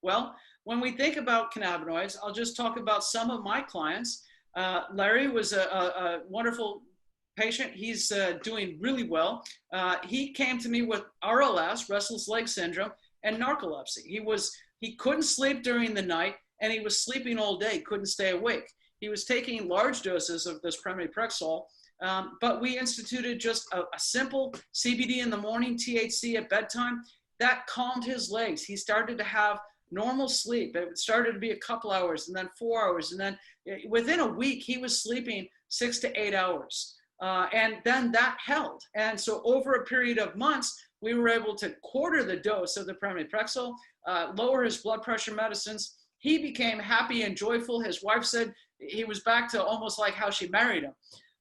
Well, when we think about cannabinoids, I'll just talk about some of my clients. Larry was a wonderful patient. He's doing really well. He came to me with RLS, restless leg syndrome, and narcolepsy. He couldn't sleep during the night, and he was sleeping all day, couldn't stay awake. He was taking large doses of this pramipexole, but we instituted just a simple CBD in the morning, THC at bedtime. That calmed his legs. He started to have normal sleep. It started to be a couple hours and then 4 hours. And then within a week, he was sleeping 6 to 8 hours. And then that held. And so over a period of months, we were able to quarter the dose of the pramipexole, lower his blood pressure medicines. He became happy and joyful. His wife said he was back to almost like how she married him.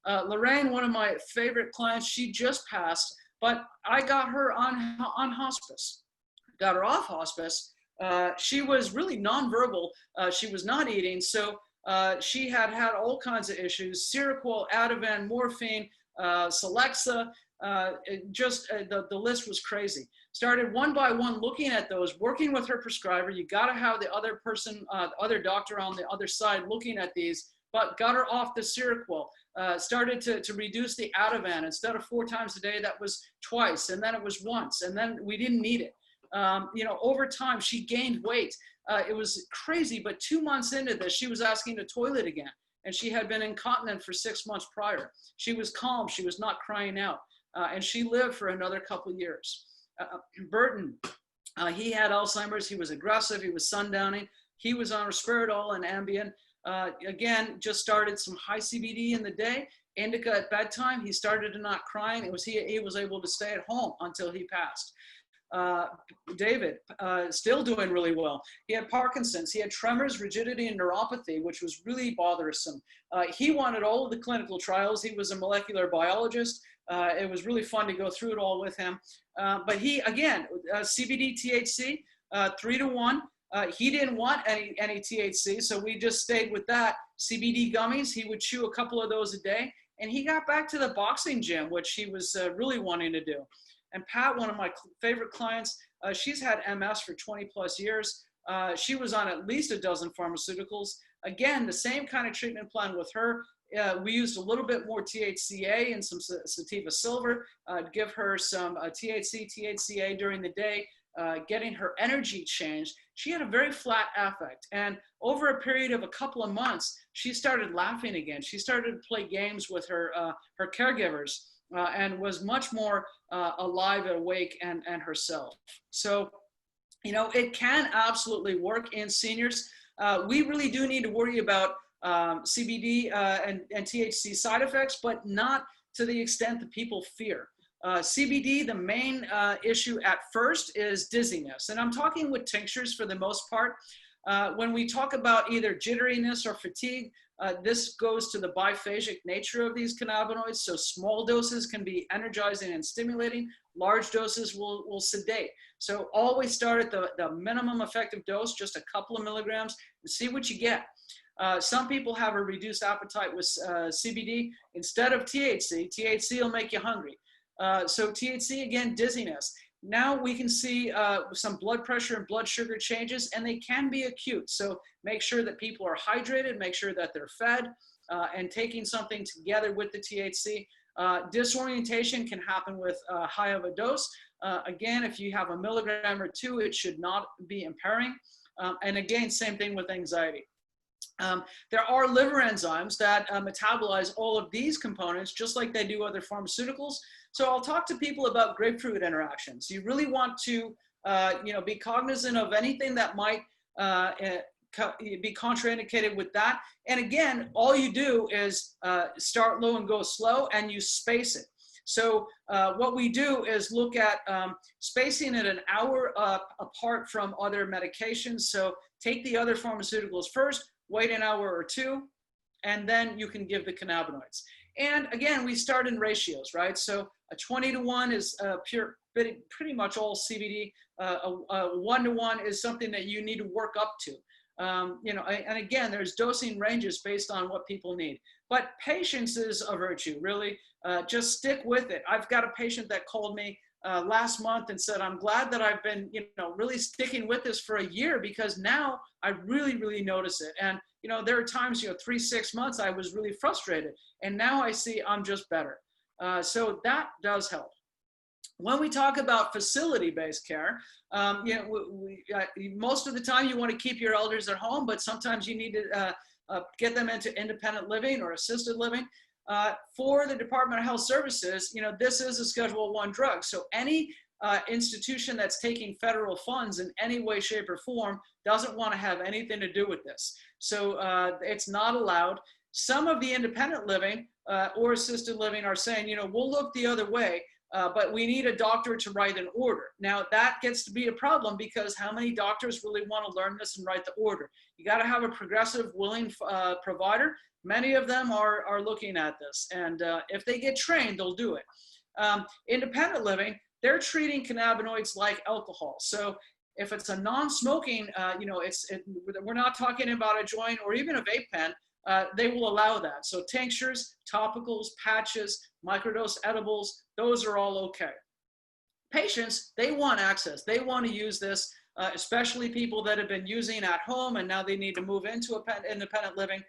Lorraine, one of my favorite clients, she just passed, but I got her on hospice. Got her off hospice. She was really nonverbal. She was not eating. So she had all kinds of issues: Seroquel, Ativan, morphine, Celexa. The list was crazy. Started one by one looking at those, working with her prescriber. You got to have the other person, other doctor on the other side looking at these, but got her off the Seroquel. Started to reduce the Ativan. Instead of 4 times a day, that was twice, and then it was once, and then we didn't need it. You know, over time, she gained weight. It was crazy, but 2 months into this, she was asking to toilet again, and she had been incontinent for 6 months prior. She was calm. She was not crying out, and she lived for another couple of years. Burton, he had Alzheimer's. He was aggressive. He was sundowning. He was on Risperidone and Ambien. Again, just started some high CBD in the day, indica at bedtime. He started to not crying. He was able to stay at home until he passed. David, still doing really well. He had Parkinson's. He had tremors, rigidity, and neuropathy, which was really bothersome. He wanted all of the clinical trials. He was a molecular biologist. It was really fun to go through it all with him. But he, again, CBD, THC, 3 to 1. He didn't want any THC, so we just stayed with that. CBD gummies, he would chew a couple of those a day, and he got back to the boxing gym, which he was really wanting to do. And Pat, one of my favorite clients, she's had MS for 20 plus years. She was on at least a dozen pharmaceuticals. Again, the same kind of treatment plan with her. We used a little bit more THCA and some sativa silver, give her some THCA during the day, getting her energy changed. She had a very flat affect. And over a period of a couple of months, she started laughing again. She started to play games with her caregivers and was much more alive and awake and herself. So, you know, it can absolutely work in seniors. We really do need to worry about CBD and THC side effects, but not to the extent that people fear. CBD, the main issue at first is dizziness. And I'm talking with tinctures for the most part. When we talk about either jitteriness or fatigue, this goes to the biphasic nature of these cannabinoids. So small doses can be energizing and stimulating. Large doses will sedate. So always start at the minimum effective dose, just a couple of milligrams, and see what you get. Some people have a reduced appetite with CBD instead of THC. THC will make you hungry. So THC, again, dizziness. Now we can see some blood pressure and blood sugar changes, and they can be acute. So make sure that people are hydrated, make sure that they're fed, and taking something together with the THC. Disorientation can happen with high of a dose. Again, if you have a milligram or two, it should not be impairing. And again, same thing with anxiety. There are liver enzymes that metabolize all of these components, just like they do other pharmaceuticals. So I'll talk to people about grapefruit interactions. You really want to, be cognizant of anything that might be contraindicated with that. And again, all you do is start low and go slow, and you space it. So what we do is look at spacing it an hour apart from other medications. So take the other pharmaceuticals first, wait an hour or two, and then you can give the cannabinoids. And again, we start in ratios, right? So a 20-to-1 is pretty much all CBD. A 1-to-1 is something that you need to work up to. And again, there's dosing ranges based on what people need. But patience is a virtue, really. Just stick with it. I've got a patient that called me last month and said, I'm glad that I've been, really sticking with this for a year, because now I really, really notice it. And, there are times, 3-6 months, I was really frustrated. And now I see I'm just better. So that does help. When we talk about facility-based care, most of the time you want to keep your elders at home, but sometimes you need to get them into independent living or assisted living. For the Department of Health Services, this is a Schedule I drug. So any institution that's taking federal funds in any way, shape, or form doesn't want to have anything to do with this. So it's not allowed. Some of the independent living or assisted living are saying, we'll look the other way, but we need a doctor to write an order. Now that gets to be a problem, because how many doctors really want to learn this and write the order? You got to have a progressive, willing provider. Many of them are looking at this, and if they get trained, they'll do it. Independent living, they're treating cannabinoids like alcohol. So if it's a non-smoking, we're not talking about a joint or even a vape pen, they will allow that. So tinctures, topicals, patches, microdose edibles, those are all okay. Patients, they want access. They want to use this, especially people that have been using at home and now they need to move into independent living.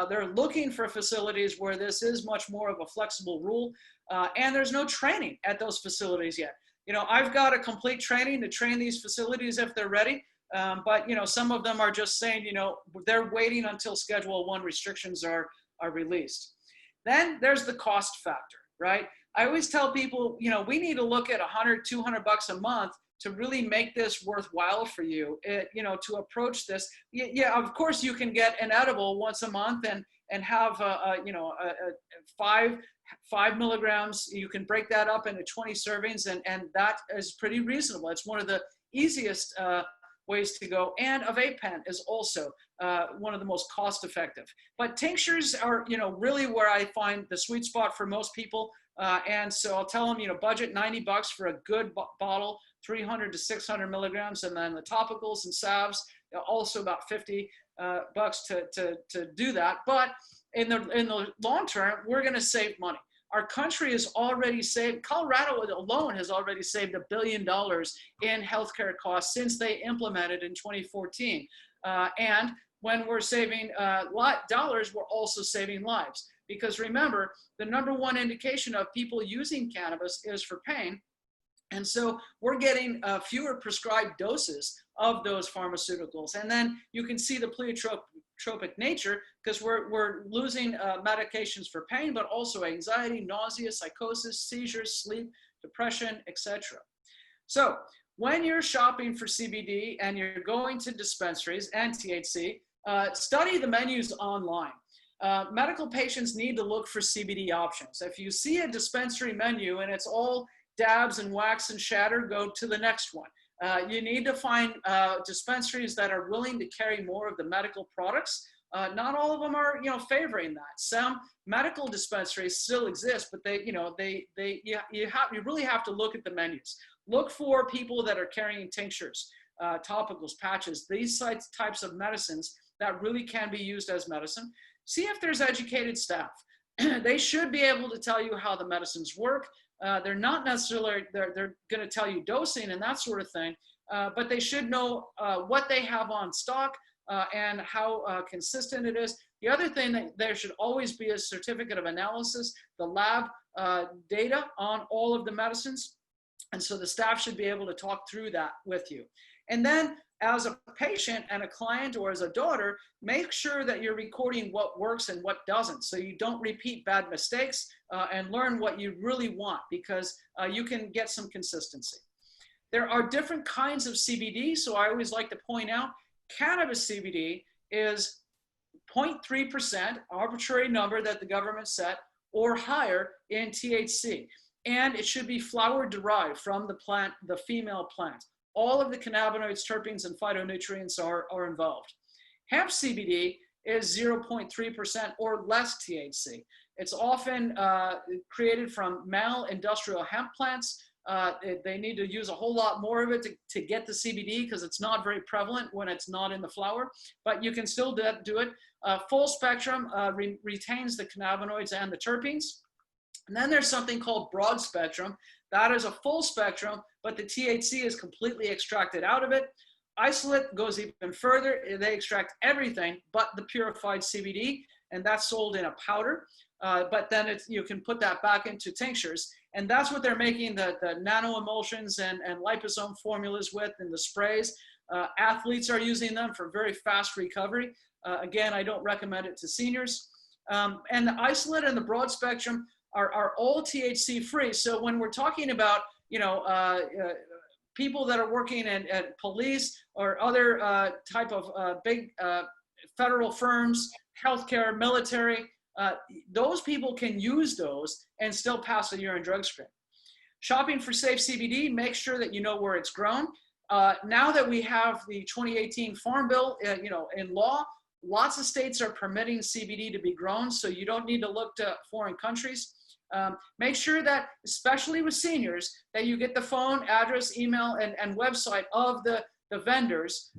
They're looking for facilities where this is much more of a flexible rule, and there's no training at those facilities yet. I've got a complete training to train these facilities if they're ready, but some of them are just saying, they're waiting until Schedule I restrictions are released. Then there's the cost factor, right? I always tell people, we need to look at $100, $200 a month to really make this worthwhile for you, to approach this. Yeah, of course you can get an edible once a month and have, 5 milligrams. You can break that up into 20 servings, and that is pretty reasonable. It's one of the easiest ways to go. And a vape pen is also one of the most cost effective. But tinctures are, really where I find the sweet spot for most people. And so I'll tell them, budget $90 for a good bottle, 300 to 600 milligrams. And then the topicals and salves, also about $50 to do that. But in the long term, we're going to save money. Our country has already saved, Colorado alone has already saved $1 billion in healthcare costs since they implemented in 2014. And when we're saving dollars, we're also saving lives. Because remember, the #1 indication of people using cannabis is for pain. And so we're getting fewer prescribed doses of those pharmaceuticals. And then you can see the pleiotropic nature, because we're losing medications for pain, but also anxiety, nausea, psychosis, seizures, sleep, depression, etc. So when you're shopping for CBD and you're going to dispensaries and THC, study the menus online. Medical patients need to look for CBD options. If you see a dispensary menu and it's all dabs and wax and shatter, go to the next one. You need to find dispensaries that are willing to carry more of the medical products. Not all of them are, favoring that. Some medical dispensaries still exist, but you really have to look at the menus. Look for people that are carrying tinctures, topicals, patches, these types of medicines that really can be used as medicine. See if there's educated staff. They should be able to tell you how the medicines work. They're not necessarily, they're going to tell you dosing and that sort of thing, but they should know what they have on stock and how consistent it is. The other thing, that there should always be a certificate of analysis, the lab data on all of the medicines. And so the staff should be able to talk through that with you. And then as a patient and a client, or as a daughter, make sure that you're recording what works and what doesn't, so you don't repeat bad mistakes and learn what you really want, because you can get some consistency. There are different kinds of CBD, so I always like to point out cannabis CBD is 0.3%, arbitrary number that the government set, or higher in THC. And it should be flower derived from the plant, the female plant. All of the cannabinoids, terpenes, and phytonutrients are involved. Hemp CBD is 0.3% or less THC. It's often created from male industrial hemp plants. They need to use a whole lot more of it to get the CBD, because it's not very prevalent when it's not in the flower, but you can still do it. Full spectrum retains the cannabinoids and the terpenes. And then there's something called broad spectrum. That is a full spectrum, but the THC is completely extracted out of it. Isolate goes even further. They extract everything but the purified CBD, and that's sold in a powder. But then you can put that back into tinctures. And that's what they're making the nano emulsions and liposome formulas with, and the sprays. Athletes are using them for very fast recovery. Again, I don't recommend it to seniors. And the isolate and the broad spectrum are all THC free. So when we're talking about, people that are working at police or other type of big federal firms, healthcare, military, those people can use those and still pass a urine drug screen. Shopping for Safe CBD, make sure that you know where it's grown. Now that we have the 2018 Farm Bill, in law, lots of states are permitting CBD to be grown, so you don't need to look to foreign countries. Make sure that, especially with seniors, that you get the phone, address, email, and website of the vendors,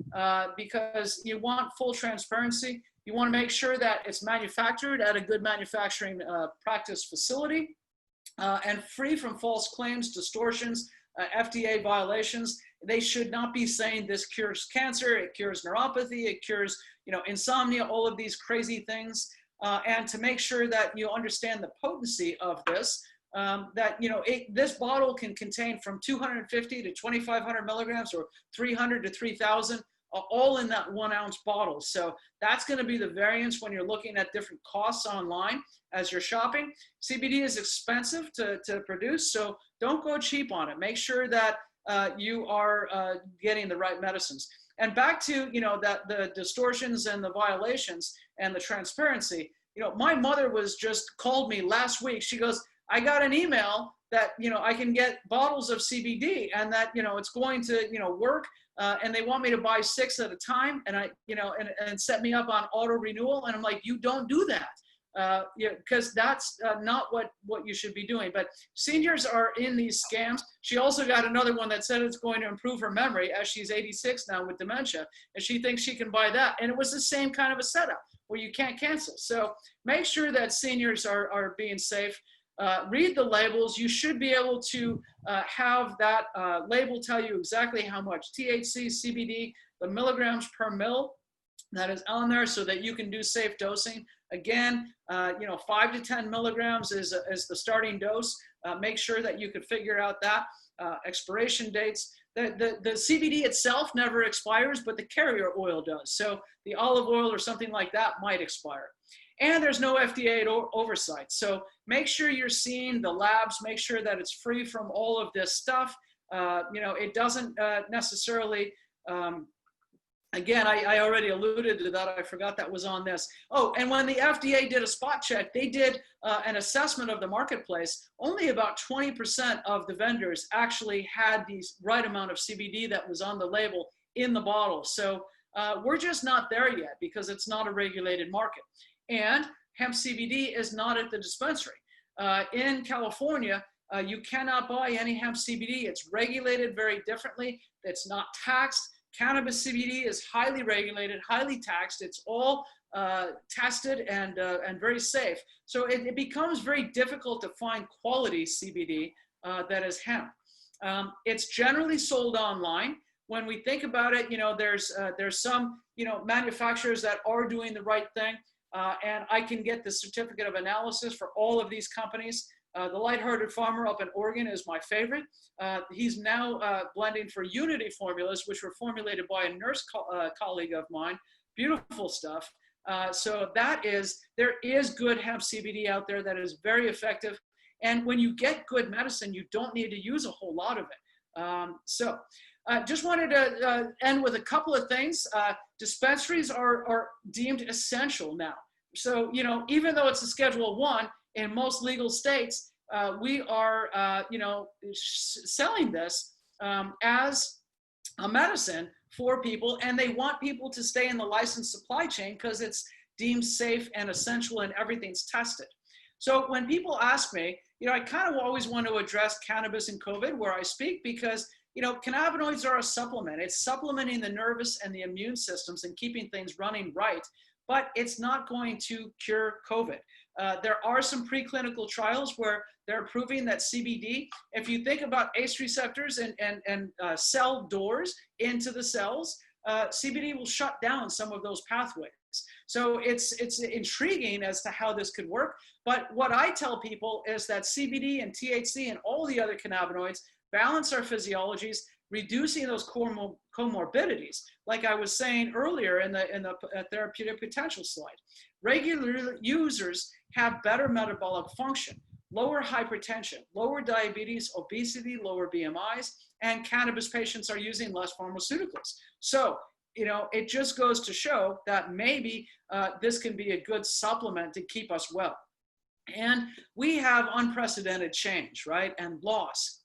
because you want full transparency. You want to make sure that it's manufactured at a good manufacturing practice facility and free from false claims, distortions, FDA violations. They should not be saying this cures cancer, it cures neuropathy, it cures, insomnia, all of these crazy things. And to make sure that you understand the potency of this, this bottle can contain from 250 to 2,500 milligrams, or 300 to 3,000, all in that 1 ounce bottle. So that's going to be the variance when you're looking at different costs online as you're shopping. CBD is expensive to produce, so don't go cheap on it. Make sure that you are getting the right medicines. And back to, that the distortions and the violations and the transparency. My mother called me last week. She goes, I got an email that, I can get bottles of CBD, and that, it's going to, work. And they want me to buy 6 at a time, and and set me up on auto renewal. And I'm like, you don't do that. Because that's not what you should be doing. But seniors are in these scams. She also got another one that said it's going to improve her memory, as she's 86 now with dementia, and she thinks she can buy that. And it was the same kind of a setup where you can't cancel. So make sure that seniors are being safe. read the labels. You should be able to have that label tell you exactly how much THC, CBD, the milligrams per mil that is on there, so that you can do safe dosing. Again, 5 to 10 milligrams is the starting dose. Make sure that you can figure out that. Expiration dates. The CBD itself never expires, but the carrier oil does. So the olive oil or something like that might expire. And there's no FDA oversight. So make sure you're seeing the labs, make sure that it's free from all of this stuff. It doesn't necessarily, again, I already alluded to that. I forgot that was on this. Oh, and when the FDA did a spot check, they did an assessment of the marketplace. Only about 20% of the vendors actually had the right amount of CBD that was on the label in the bottle. So we're just not there yet because it's not a regulated market. And hemp CBD is not at the dispensary. In California, you cannot buy any hemp CBD. It's regulated very differently. It's not taxed. Cannabis CBD is highly regulated, highly taxed. It's all tested and very safe. So it becomes very difficult to find quality CBD that is hemp. It's generally sold online. When we think about it, there's some manufacturers that are doing the right thing, and I can get the certificate of analysis for all of these companies. The Lighthearted Farmer up in Oregon is my favorite. He's now blending for Unity formulas, which were formulated by a nurse colleague of mine. Beautiful stuff. So there is good hemp CBD out there that is very effective. And when you get good medicine, you don't need to use a whole lot of it. Just wanted to end with a couple of things. Dispensaries are deemed essential now. So, even though it's a Schedule I, in most legal states, we are, selling this as a medicine for people, and they want people to stay in the licensed supply chain because it's deemed safe and essential and everything's tested. So when people ask me, I kind of always want to address cannabis and COVID where I speak because, cannabinoids are a supplement. It's supplementing the nervous and the immune systems and keeping things running right, but it's not going to cure COVID. There are some preclinical trials where they're proving that CBD, if you think about ACE receptors and cell doors into the cells, CBD will shut down some of those pathways. So it's intriguing as to how this could work. But what I tell people is that CBD and THC and all the other cannabinoids balance our physiologies, reducing those comorbidities. Like I was saying earlier in the therapeutic potential slide, regular users have better metabolic function, lower hypertension, lower diabetes, obesity, lower BMIs, and cannabis patients are using less pharmaceuticals. So, it just goes to show that maybe this can be a good supplement to keep us well. And we have unprecedented change, right? And loss.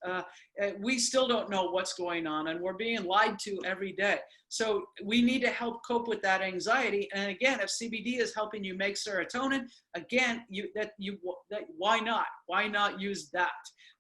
We still don't know what's going on, and we're being lied to every day. So we need to help cope with that anxiety. And again, if CBD is helping you make serotonin, again, why not? Why not use that,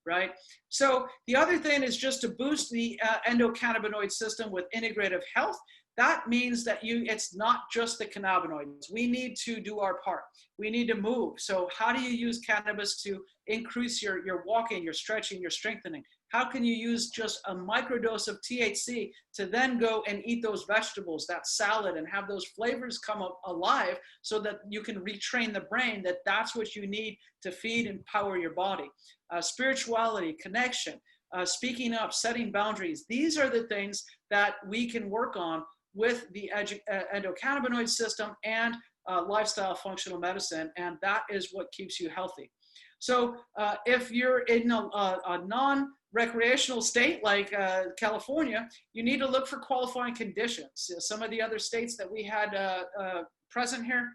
right? So the other thing is just to boost the endocannabinoid system with integrative health. That means that it's not just the cannabinoids. We need to do our part. We need to move. So how do you use cannabis to increase your walking, your stretching, your strengthening? How can you use just a microdose of THC to then go and eat those vegetables, that salad, and have those flavors come alive so that you can retrain the brain that that's what you need to feed and power your body? Spirituality, connection, speaking up, setting boundaries. These are the things that we can work on with the endocannabinoid system and lifestyle functional medicine, and that is what keeps you healthy. So if you're in a non-recreational state like California, you need to look for qualifying conditions. Some of the other states that we had present here,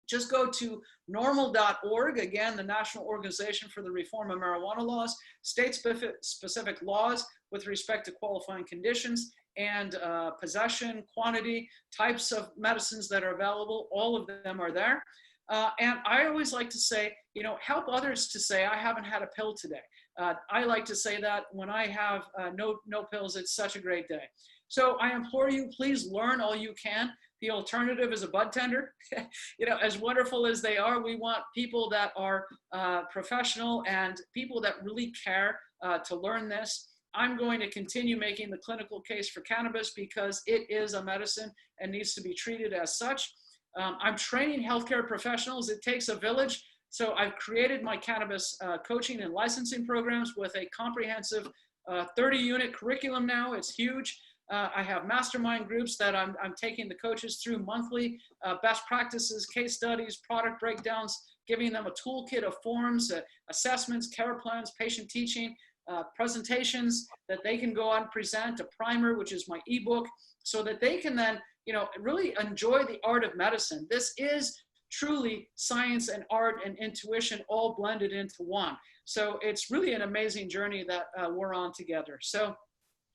just go to normal.org, again, the National Organization for the Reform of Marijuana Laws, state-specific laws with respect to qualifying conditions and possession, quantity, types of medicines that are available. All of them are there. And I always like to say, help others to say, I haven't had a pill today. I like to say that when I have no pills, it's such a great day. So I implore you, please learn all you can. The alternative is a bud tender. You know, as wonderful as they are, we want people that are professional and people that really care to learn this. I'm going to continue making the clinical case for cannabis because it is a medicine and needs to be treated as such. I'm training healthcare professionals. It takes a village. So I've created my cannabis coaching and licensing programs with a comprehensive 30-unit curriculum now. It's huge. I have mastermind groups that I'm taking the coaches through monthly, best practices, case studies, product breakdowns, giving them a toolkit of forms, assessments, care plans, patient teaching, presentations that they can go on and present, a primer, which is my ebook, so that they can then, you know, really enjoy the art of medicine. This is truly science and art and intuition all blended into one. So it's really an amazing journey that we're on together. So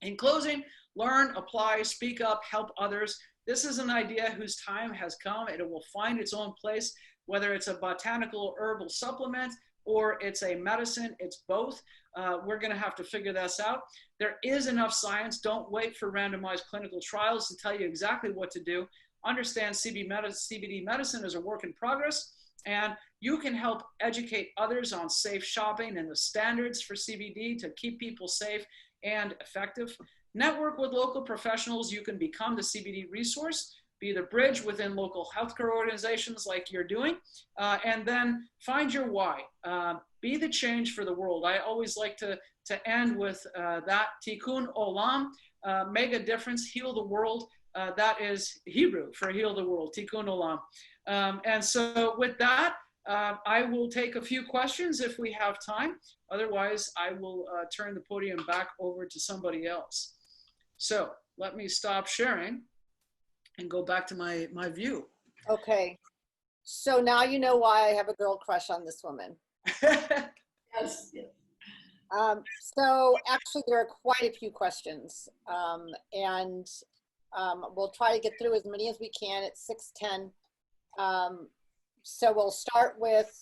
in closing, learn, apply, speak up, help others. This is an idea whose time has come and it will find its own place, whether it's a botanical or herbal supplement or it's a medicine, it's both. We're gonna have to figure this out. There is enough science. Don't wait for randomized clinical trials to tell you exactly what to do. Understand CBD medicine is a work in progress, and you can help educate others on safe shopping and the standards for CBD to keep people safe and effective. Network with local professionals. You can become the CBD resource, be the bridge within local healthcare organizations like you're doing, and then find your why. Be the change for the world. I always like to end with that tikkun olam, make a difference, heal the world. That is Hebrew for heal the world, tikkun olam. And so with that, I will take a few questions if we have time. Otherwise, I will turn the podium back over to somebody else. So let me stop sharing and go back to my view. Okay. So now you know why I have a girl crush on this woman. Yes. So actually there are quite a few questions, and we'll try to get through as many as we can at 6:10. So we'll start with,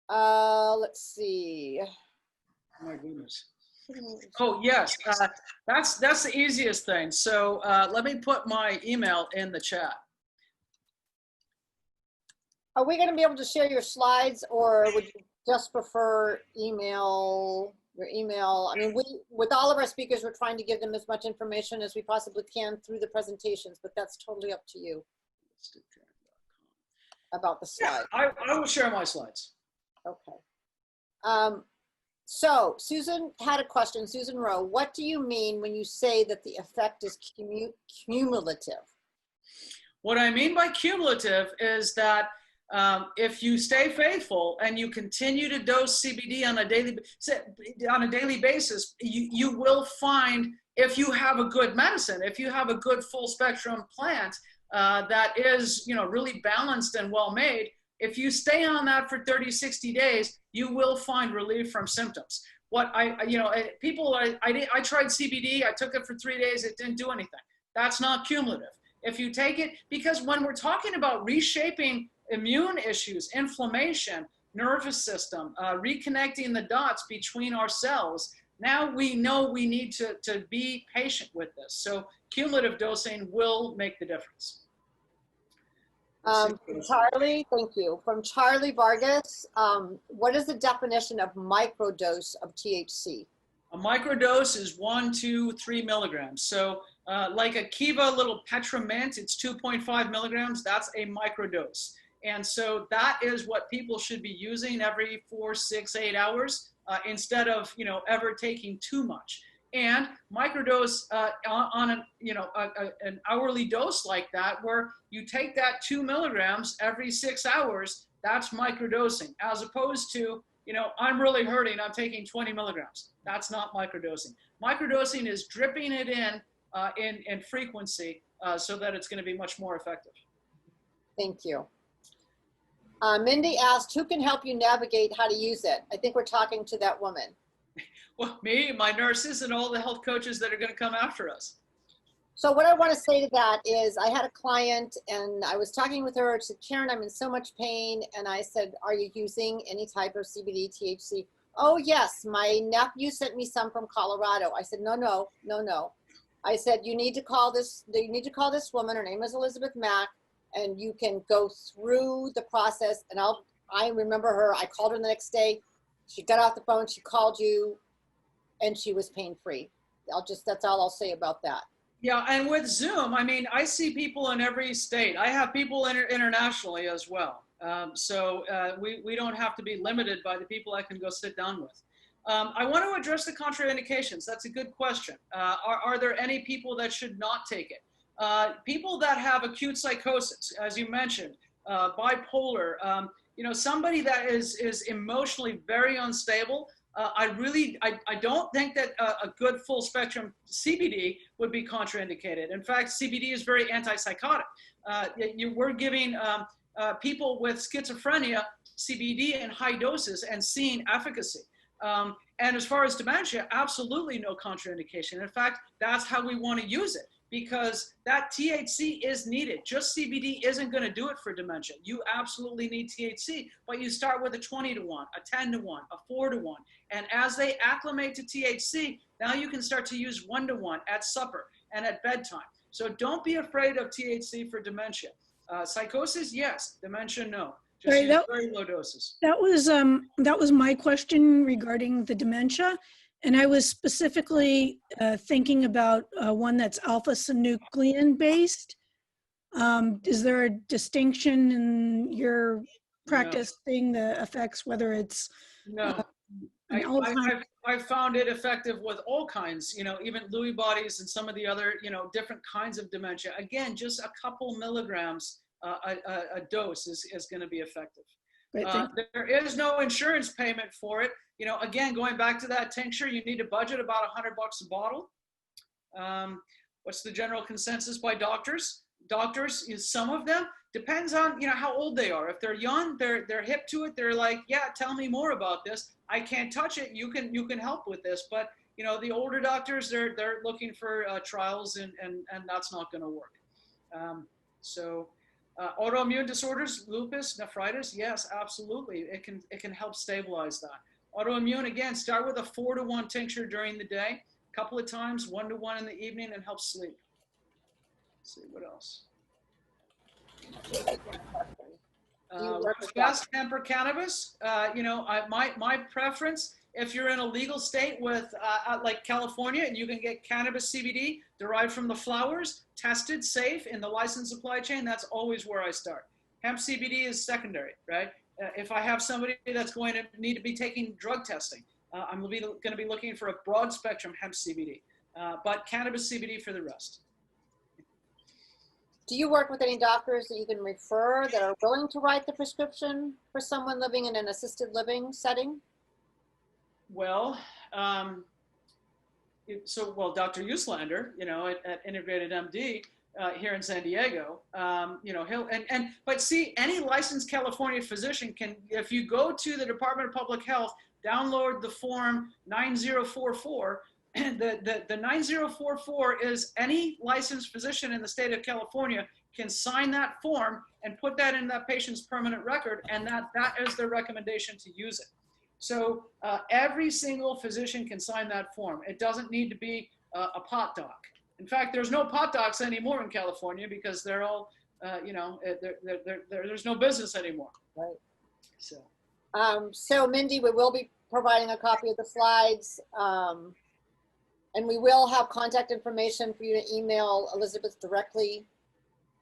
let's see. Oh my goodness. Oh yes, that's the easiest thing. So let me put my email in the chat. Are we going to be able to share your slides, or would you just prefer email? Your email. I mean, with all of our speakers, we're trying to give them as much information as we possibly can through the presentations, but that's totally up to you about the slides. Yeah, I will share my slides. Okay. So Susan had a question. Susan Rowe, what do you mean when you say that the effect is cumulative? What I mean by cumulative is that if you stay faithful and you continue to dose CBD on a daily basis, you will find, if you have a good medicine, if you have a good full spectrum plant that is, you know, really balanced and well made, if you stay on that for 30, 60 days, you will find relief from symptoms. What I tried CBD, I took it for 3 days, it didn't do anything. That's not cumulative. If you take it, because when we're talking about reshaping immune issues, inflammation, nervous system, reconnecting the dots between our cells, now we know we need to be patient with this. So cumulative dosing will make the difference. Charlie, thank you. From Charlie Vargas, what is the definition of microdose of THC? A microdose is 1, 2, 3 milligrams. So like a Kiva little Petromint, it's 2.5 milligrams. That's a microdose. And so that is what people should be using every 4, 6, 8 hours instead of, you know, ever taking too much. And microdose on an hourly dose like that, where you take that 2 milligrams every 6 hours, that's microdosing, as opposed to, you know, I'm really hurting, I'm taking 20 milligrams. That's not microdosing. Microdosing is dripping it in frequency so that it's going to be much more effective. Thank you. Mindy asked, who can help you navigate how to use it? I think we're talking to that woman. Well, me, my nurses, and all the health coaches that are going to come after us. So what I want to say to that is, I had a client and I was talking with her. She said, Karen, I'm in so much pain. And I said, are you using any type of CBD, THC? Oh, yes. My nephew sent me some from Colorado. I said, no. I said, you need to call this woman. Her name is Elisabeth Mack, and you can go through the process. And I remember her. I called her the next day. She got off the phone. She called you, and she was pain-free. That's all I'll say about that. Yeah, and with Zoom, I mean, I see people in every state. I have people internationally as well. We don't have to be limited by the people I can go sit down with. I want to address the contraindications. That's a good question. Are there any people that should not take it? People that have acute psychosis, as you mentioned, bipolar, somebody that is emotionally very unstable. I don't think that a good full spectrum CBD would be contraindicated. In fact, CBD is very antipsychotic. We're giving people with schizophrenia CBD in high doses and seeing efficacy. And as far as dementia, absolutely no contraindication. In fact, that's how we want to use it, because that THC is needed. Just CBD isn't going to do it for dementia. You absolutely need THC, but you start with a 20-to-1, a 10-to-1, a 4-to-1. And as they acclimate to THC, now you can start to use 1-to-1 at supper and at bedtime. So don't be afraid of THC for dementia. Psychosis, yes. Dementia, no. Just use very low doses. That was my question regarding the dementia. And I was specifically thinking about one that's alpha-synuclein based. Is there a distinction in your practice seeing the effects, whether it's no? I found it effective with all kinds, even Lewy bodies and some of the other, different kinds of dementia. Again, just a couple milligrams a dose is going to be effective. There is no insurance payment for it. Again, going back to that tincture, you need to budget about $100 a bottle. What's the general consensus by doctors? Doctors, some of them, depends on how old they are. If they're young, they're hip to it. They're like, yeah, tell me more about this. I can't touch it. You can help with this. But the older doctors, they're looking for trials, and that's not going to work. Autoimmune disorders, lupus, nephritis, yes, absolutely. It can help stabilize that. Autoimmune, again, start with a 4-to-1 tincture during the day, a couple of times, 1-to-1 in the evening, and help sleep. Let's see what else. Fast temper cannabis. My preference, if you're in a legal state with like California, and you can get cannabis CBD derived from the flowers, tested, safe in the licensed supply chain, that's always where I start. Hemp CBD is secondary, right? If I have somebody that's going to need to be taking drug testing, I'm going to be looking for a broad spectrum hemp CBD, but cannabis CBD for the rest. Do you work with any doctors that you can refer that are willing to write the prescription for someone living in an assisted living setting? Well, Dr. Uslander, at Integrated MD here in San Diego, but see, any licensed California physician can, if you go to the Department of Public Health, download the form 9044. The 9044 is any licensed physician in the state of California can sign that form and put that in that patient's permanent record, and that is their recommendation to use it. So every single physician can sign that form. It doesn't need to be a pot doc. In fact, there's no pot docs anymore in California because they're all, there's no business anymore. Right. So Mindy, we will be providing a copy of the slides. And we will have contact information for you to email Elisabeth directly.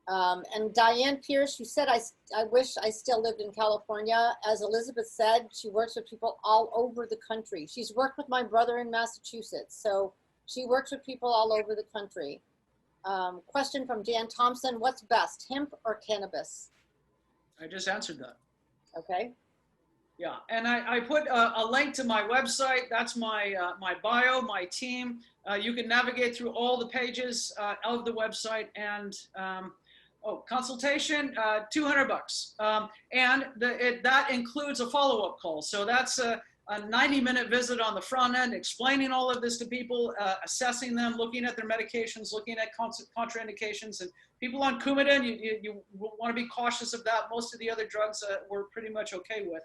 And Diane Pierce, you said, I wish I still lived in California. As Elisabeth said, she works with people all over the country. She's worked with my brother in Massachusetts. So she works with people all over the country. Question from Jan Thompson, what's best, hemp or cannabis? I just answered that. Okay. Yeah, and I put a link to my website. That's my bio, my team. You can navigate through all the pages of the website, and consultation, $200, and that includes a follow-up call. So that's a 90-minute visit on the front end, explaining all of this to people, assessing them, looking at their medications, looking at contraindications, and people on Coumadin, you want to be cautious of that. Most of the other drugs we're pretty much okay with.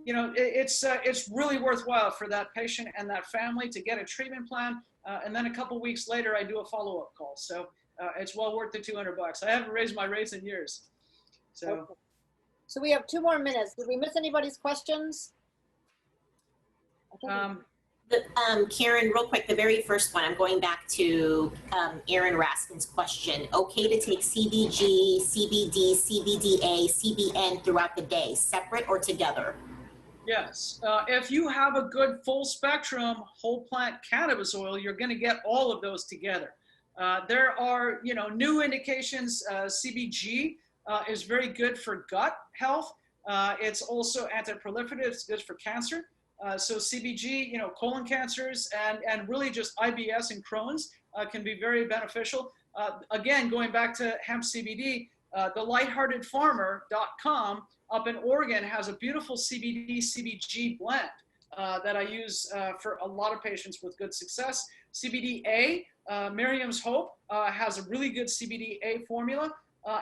you know, it's really worthwhile for that patient and that family to get a treatment plan. And then a couple weeks later, I do a follow-up call. So it's well worth the $200. I haven't raised my rates in years. So. Okay. So we have 2 more minutes. Did we miss anybody's questions? I think Karen, real quick, the very first one, I'm going back to Aaron Raskin's question. Okay to take CBG, CBD, CBDA, CBN throughout the day, separate or together? Yes, if you have a good full spectrum whole plant cannabis oil, you're going to get all of those together. There are, you know, new indications. CBG is very good for gut health. It's also anti-proliferative. It's good for cancer. So CBG, you know, colon cancers and really just IBS and Crohn's can be very beneficial. Again, going back to hemp CBD, thelightheartedfarmer.com up in Oregon has a beautiful CBD CBG blend that I use for a lot of patients with good success. CBDA, Miriam's Hope has a really good CBDA formula.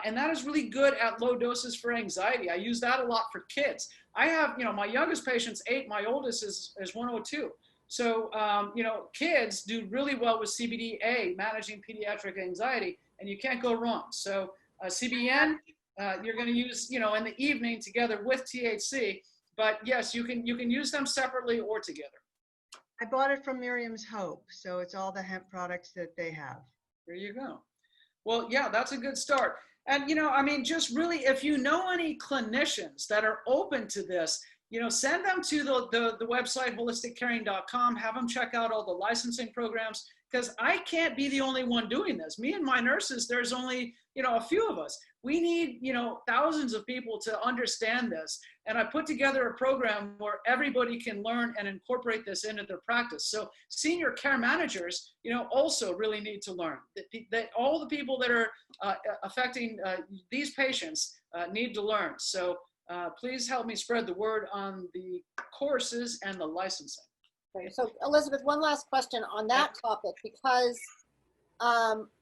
And that is really good at low doses for anxiety. I use that a lot for kids. I have, you know, my youngest patient's 8, my oldest is 102. So, you know, kids do really well with CBDA, managing pediatric anxiety, and you can't go wrong. So CBN, you're going to use, you know, in the evening together with THC, but yes, you can use them separately or together. I bought it from Miriam's Hope, so it's all the hemp products that they have. There you go. Well, yeah, that's a good start. And, you know, I mean, just really, if you know any clinicians that are open to this, you know, send them to the website, holisticcaring.com, have them check out all the licensing programs, because I can't be the only one doing this. Me and my nurses, there's only, you know, a few of us. We need, you know, thousands of people to understand this. And I put together a program where everybody can learn and incorporate this into their practice. So senior care managers, you know, also really need to learn that all the people that are affecting these patients need to learn. So please help me spread the word on the courses and the licensing. Okay, so Elisabeth, one last question on that topic, because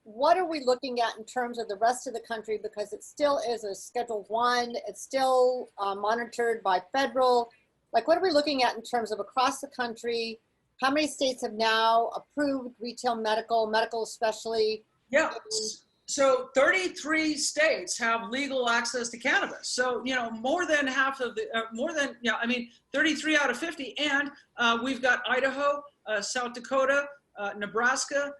what are we looking at in terms of the rest of the country? Because it still is a Schedule 1, it's still monitored by federal. Like, what are we looking at in terms of across the country? How many states have now approved retail medical especially? Yeah, so 33 states have legal access to cannabis. So, you know, more than half of the, I mean, 33 out of 50. And we've got Idaho, South Dakota, Nebraska,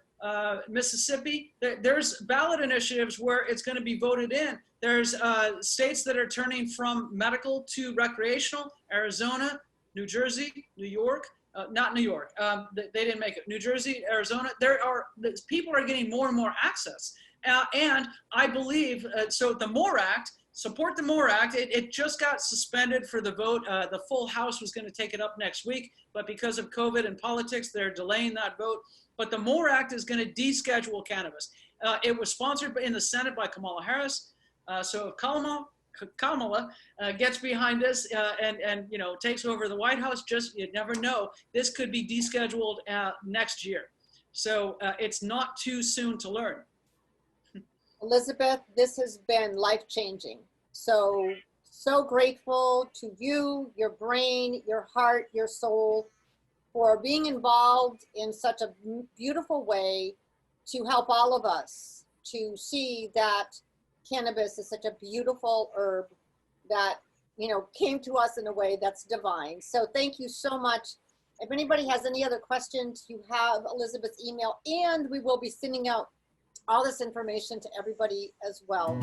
Mississippi. There's ballot initiatives where it's going to be voted in. There's states that are turning from medical to recreational: Arizona, New Jersey, New York. Not New York. They didn't make it. New Jersey, Arizona. People are getting more and more access. And I believe, so the MORE Act, support the MORE Act. It just got suspended for the vote. The full House was going to take it up next week, but because of COVID and politics, they're delaying that vote. But the MORE Act is going to deschedule cannabis. It was sponsored in the Senate by Kamala Harris. So if Kamala gets behind this and you know, takes over the White House, just, you never know, this could be descheduled next year. So it's not too soon to learn. Elisabeth, this has been life-changing. So grateful to you, your brain, your heart, your soul, for being involved in such a beautiful way to help all of us to see that cannabis is such a beautiful herb that, you know, came to us in a way that's divine. So thank you so much. If anybody has any other questions, you have Elisabeth's email, and we will be sending out all this information to everybody as well.